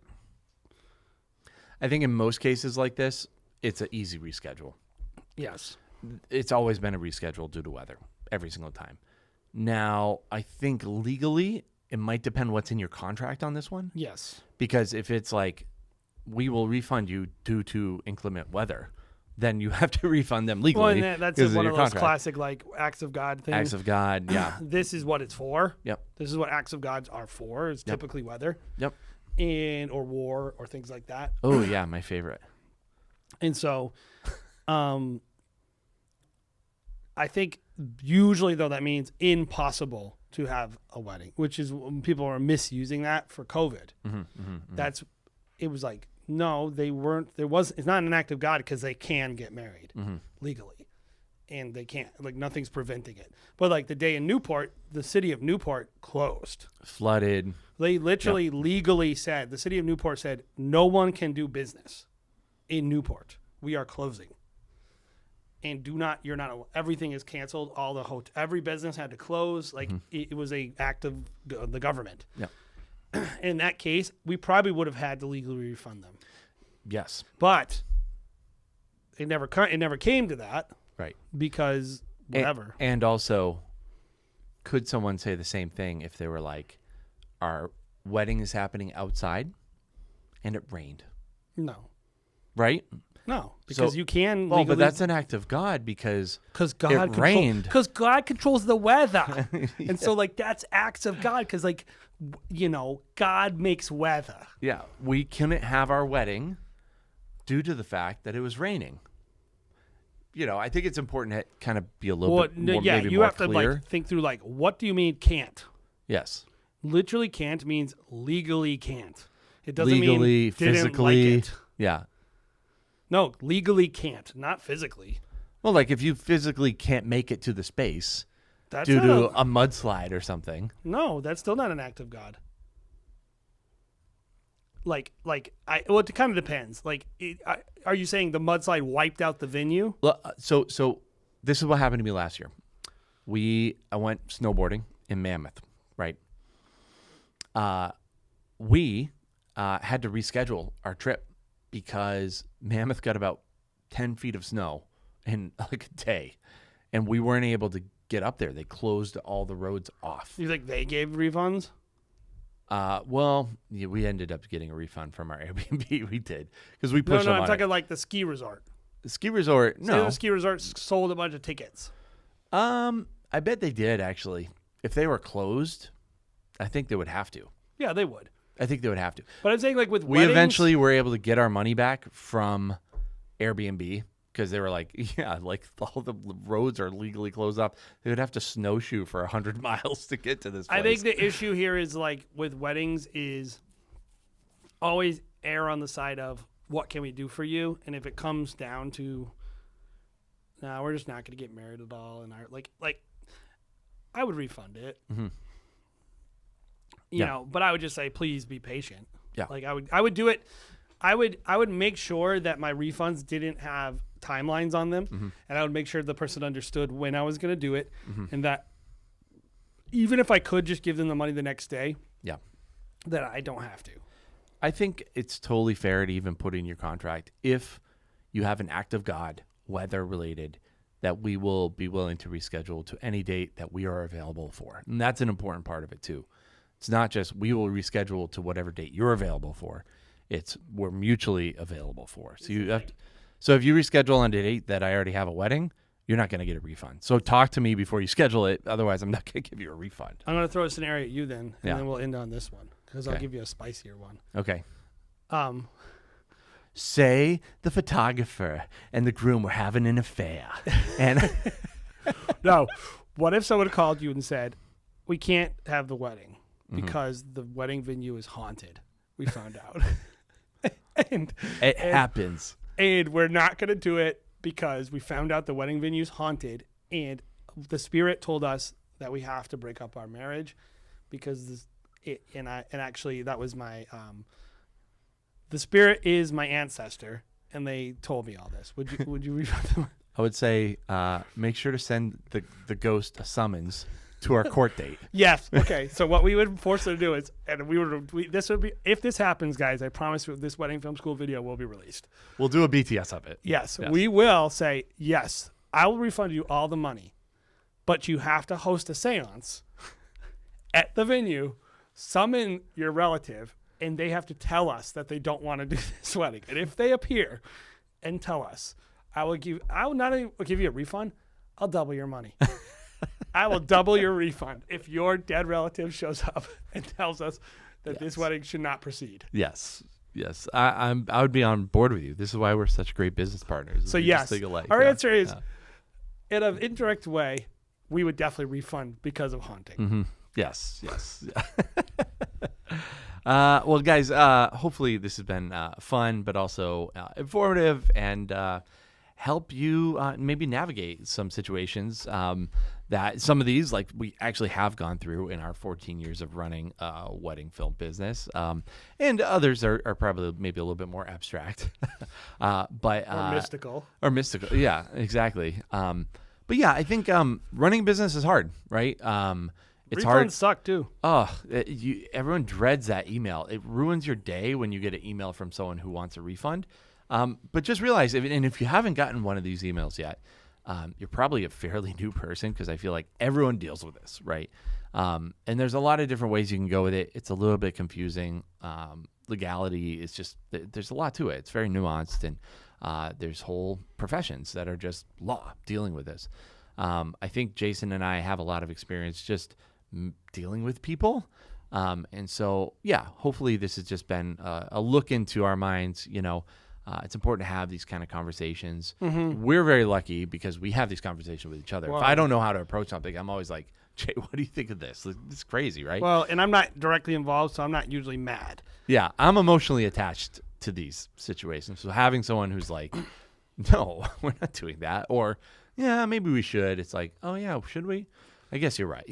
Speaker 1: I think in most cases like this, it's an easy reschedule.
Speaker 2: Yes.
Speaker 1: It's always been a reschedule due to weather every single time. Now, I think legally, it might depend what's in your contract on this one.
Speaker 2: Yes.
Speaker 1: Because if it's like, we will refund you due to inclement weather, then you have to refund them legally.
Speaker 2: Well, and that's
Speaker 1: because
Speaker 2: one
Speaker 1: your
Speaker 2: of those
Speaker 1: contract.
Speaker 2: classic like acts of God things.
Speaker 1: Acts of God, yeah.
Speaker 2: This is what it's for.
Speaker 1: Yep.
Speaker 2: This is what acts of God are for. It's typically weather.
Speaker 1: Yep.
Speaker 2: Or war or things like that.
Speaker 1: Oh, yeah, my favorite.
Speaker 2: And so, I think usually though that means impossible to have a wedding, which is people are misusing that for COVID. It was like, no, they weren't. It's not an act of God because they can get married legally, and they can't. Like nothing's preventing it. But like the day in Newport, the city of Newport closed,
Speaker 1: flooded.
Speaker 2: They literally legally said, the city of Newport said, no one can do business in Newport. We are closing. And everything is canceled. Every business had to close. Like it was a act of the government.
Speaker 1: Yeah.
Speaker 2: In that case, we probably would have had to legally refund them.
Speaker 1: Yes.
Speaker 2: But it never came to that.
Speaker 1: Right.
Speaker 2: Because whatever.
Speaker 1: And also, could someone say the same thing if they were like, our wedding is happening outside and it rained?
Speaker 2: No.
Speaker 1: Right?
Speaker 2: No, because you can.
Speaker 1: Well, but that's an act of God because
Speaker 2: God
Speaker 1: rained.
Speaker 2: Because God controls the weather, and so like that's acts of God. Because like, God makes weather.
Speaker 1: Yeah, we couldn't have our wedding due to the fact that it was raining. I think it's important to kind of be a little bit more.
Speaker 2: Yeah,
Speaker 1: maybe
Speaker 2: you
Speaker 1: more
Speaker 2: have to
Speaker 1: clear.
Speaker 2: like think through like what do you mean can't?
Speaker 1: Yes.
Speaker 2: Literally can't means legally can't. It doesn't
Speaker 1: legally,
Speaker 2: mean didn't
Speaker 1: physically.
Speaker 2: Like it.
Speaker 1: Yeah.
Speaker 2: No, legally can't, not physically.
Speaker 1: Well, like if you physically can't make it to the space
Speaker 2: That's
Speaker 1: due
Speaker 2: not
Speaker 1: to a mudslide or something.
Speaker 2: No, that's still not an act of God. It kind of depends. Like, are you saying the mudslide wiped out the venue?
Speaker 1: Well, so this is what happened to me last year. I went snowboarding in Mammoth, right? We had to reschedule our trip because Mammoth got about 10 feet of snow in like a day, and we weren't able to get up there. They closed all the roads off.
Speaker 2: You think they gave refunds?
Speaker 1: Well, yeah, we ended up getting a refund from our Airbnb. We did because we pushed them on
Speaker 2: I'm talking
Speaker 1: it.
Speaker 2: like the ski resort.
Speaker 1: The ski resort.
Speaker 2: Say
Speaker 1: No,
Speaker 2: the ski resort sold a bunch of tickets.
Speaker 1: I bet they did actually. If they were closed, I think they would have to.
Speaker 2: Yeah, they would.
Speaker 1: I think they would have to.
Speaker 2: But I'm saying like with
Speaker 1: We
Speaker 2: weddings,
Speaker 1: eventually were able to get our money back from Airbnb because they were like, yeah, like all the roads are legally closed off. They would have to snowshoe for 100 miles to get to this place.
Speaker 2: I think the issue here is like with weddings is always err on the side of what can we do for you, and if it comes down to, no, we're just not going to get married at all, and like I would refund it.
Speaker 1: Mm-hmm.
Speaker 2: You know, but I would just say, please be patient.
Speaker 1: Yeah.
Speaker 2: Like I would do it. I would make sure that my refunds didn't have timelines on them, and I would make sure the person understood when I was going to do it, and that even if I could just give them the money the next day, that I don't have to.
Speaker 1: I think it's totally fair to even put in your contract, if you have an act of God, weather related, that we will be willing to reschedule to any date that we are available for. And that's an important part of it too. It's not just we will reschedule to whatever date you're available for. It's we're mutually available for. So you have to, so if you reschedule on a date that I already have a wedding, you're not going to get a refund. So talk to me before you schedule it. Otherwise, I'm not going to give you a refund.
Speaker 2: I'm going to throw a scenario at you then, and
Speaker 1: Yeah.
Speaker 2: then we'll end on this one because I'll
Speaker 1: Okay.
Speaker 2: give you a spicier one.
Speaker 1: Okay.
Speaker 2: Um,
Speaker 1: Say the photographer and the groom were having an affair. And
Speaker 2: no, what if someone called you and said, we can't have the wedding because the wedding venue is haunted? We found out. and
Speaker 1: it happens.
Speaker 2: And we're not going to do it because we found out the wedding venue is haunted, and the spirit told us that we have to break up our marriage because actually that was my the spirit is my ancestor, and they told me all this. Would you refund them?
Speaker 1: I would say make sure to send the ghost a summons to our court date.
Speaker 2: Yes. Okay. So what we would force them to do is, and this would be, if this happens, guys, I promise you this wedding film school video will be released.
Speaker 1: We'll do a BTS of it.
Speaker 2: Yes. We will say, yes, I will refund you all the money, but you have to host a seance at the venue, summon your relative, and they have to tell us that they don't want to do this wedding. And if they appear and tell us, I will not only give you a refund, I'll double your money. I will double your refund if your dead relative shows up and tells us that this wedding should not proceed.
Speaker 1: Yes. I would be on board with you. This is why we're such great business partners.
Speaker 2: So
Speaker 1: We
Speaker 2: yes,
Speaker 1: just think alike.
Speaker 2: our answer is, in an indirect way, we would definitely refund because of haunting.
Speaker 1: Mm-hmm. Yes. Well, guys, hopefully this has been fun, but also informative and help you maybe navigate some situations that some of these, like we actually have gone through in our 14 years of running a wedding film business. And others are probably maybe a little bit more abstract. But
Speaker 2: Or mystical.
Speaker 1: Or mystical. Yeah, exactly. But yeah, I think running a business is hard, right? It's
Speaker 2: Refunds
Speaker 1: hard.
Speaker 2: suck too.
Speaker 1: Everyone dreads that email. It ruins your day when you get an email from someone who wants a refund. But just realize, if you haven't gotten one of these emails yet, you're probably a fairly new person, because I feel like everyone deals with this, right? And there's a lot of different ways you can go with it. It's a little bit confusing. Legality is just, there's a lot to it. It's very nuanced, and there's whole professions that are just law dealing with this. I think Jason and I have a lot of experience just dealing with people. And so, yeah, hopefully this has just been a look into our minds. It's important to have these kind of conversations. We're very lucky because we have these conversations with each other.
Speaker 2: Wow.
Speaker 1: If I don't know how to approach something, I'm always like, Jay, what do you think of this? This is crazy, right?
Speaker 2: Well, and I'm not directly involved, so I'm not usually mad.
Speaker 1: Yeah, I'm emotionally attached to these situations. So having someone who's like, no, we're not doing that, or yeah, maybe we should. It's like, oh yeah, should we? I guess you're right.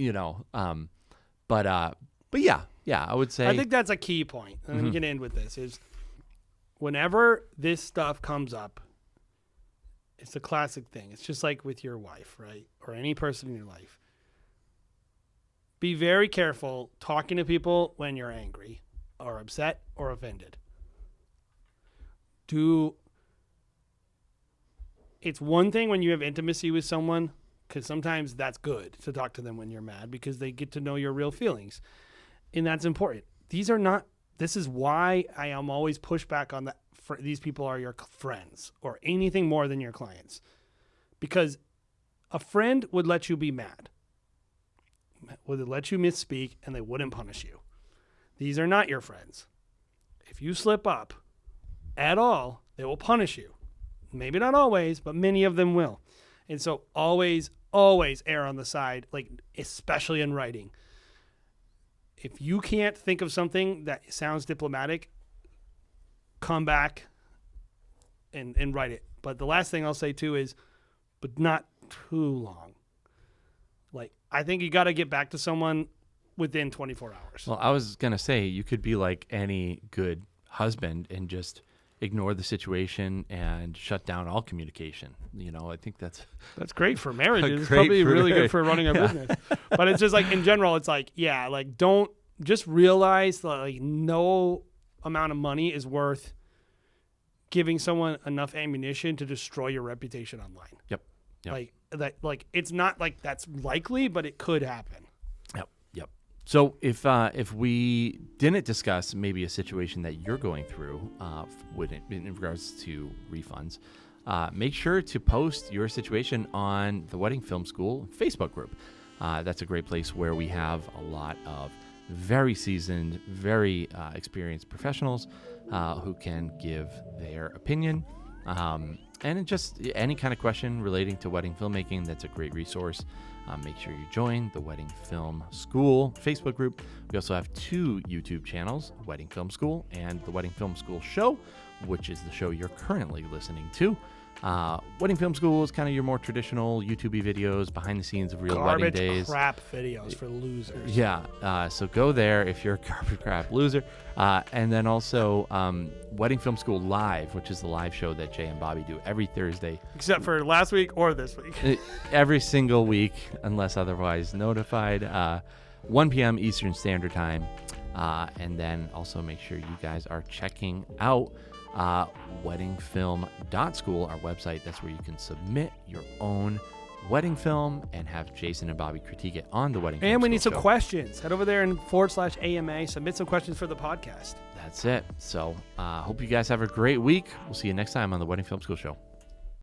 Speaker 1: But yeah, I would say.
Speaker 2: I think that's a key point, and then we can end with this: is whenever this stuff comes up, it's a classic thing. It's just like with your wife, right, or any person in your life. Be very careful talking to people when you're angry, or upset, or offended. It's one thing when you have intimacy with someone, because sometimes that's good to talk to them when you're mad, because they get to know your real feelings. And that's important. This is why I am always pushed back on that. These people are your friends or anything more than your clients. Because a friend would let you be mad, would let you misspeak, and they wouldn't punish you. These are not your friends. If you slip up at all, they will punish you. Maybe not always, but many of them will. And so always err on the side, like especially in writing. If you can't think of something that sounds diplomatic, come back and write it. But the last thing I'll say too is, but not too long. Like, I think you got to get back to someone within 24 hours.
Speaker 1: Well, I was going to say, you could be like any good husband and just ignore the situation and shut down all communication. I think that's
Speaker 2: great for marriages. It's
Speaker 1: Great
Speaker 2: probably
Speaker 1: for
Speaker 2: really
Speaker 1: marriage.
Speaker 2: good for running a business. But it's just like, in general, it's like, yeah, like, don't just realize that, like, no amount of money is worth giving someone enough ammunition to destroy your reputation online.
Speaker 1: Yep.
Speaker 2: Like that, like, it's not like that's likely, but it could happen.
Speaker 1: Yep. So if we didn't discuss maybe a situation that you're going through in regards to refunds, make sure to post your situation on the Wedding Film School Facebook group. That's a great place where we have a lot of very seasoned, very experienced professionals who can give their opinion. And just any kind of question relating to wedding filmmaking, that's a great resource. Make sure you join the Wedding Film School Facebook group. We also have 2 YouTube channels, Wedding Film School and the Wedding Film School Show, which is the show you're currently listening to. Wedding Film School is kind of your more traditional YouTube videos, behind the scenes of real wedding days.
Speaker 2: Crap videos for losers.
Speaker 1: Yeah, so go there if you're a garbage crap loser. And then also Wedding Film School Live, which is the live show that Jay and Bobby do every Thursday.
Speaker 2: Except for last week or this week.
Speaker 1: Every single week, unless otherwise notified. 1 p.m. Eastern Standard Time. And then also make sure you guys are checking out weddingfilm.school, our website. That's where you can submit your own wedding film and have Jason and Bobby critique it on the Wedding Film
Speaker 2: And we
Speaker 1: School
Speaker 2: need some
Speaker 1: show.
Speaker 2: questions. Head over there and /AMA. Submit some questions for the podcast.
Speaker 1: That's it. So hope you guys have a great week. We'll see you next time on the Wedding Film School Show.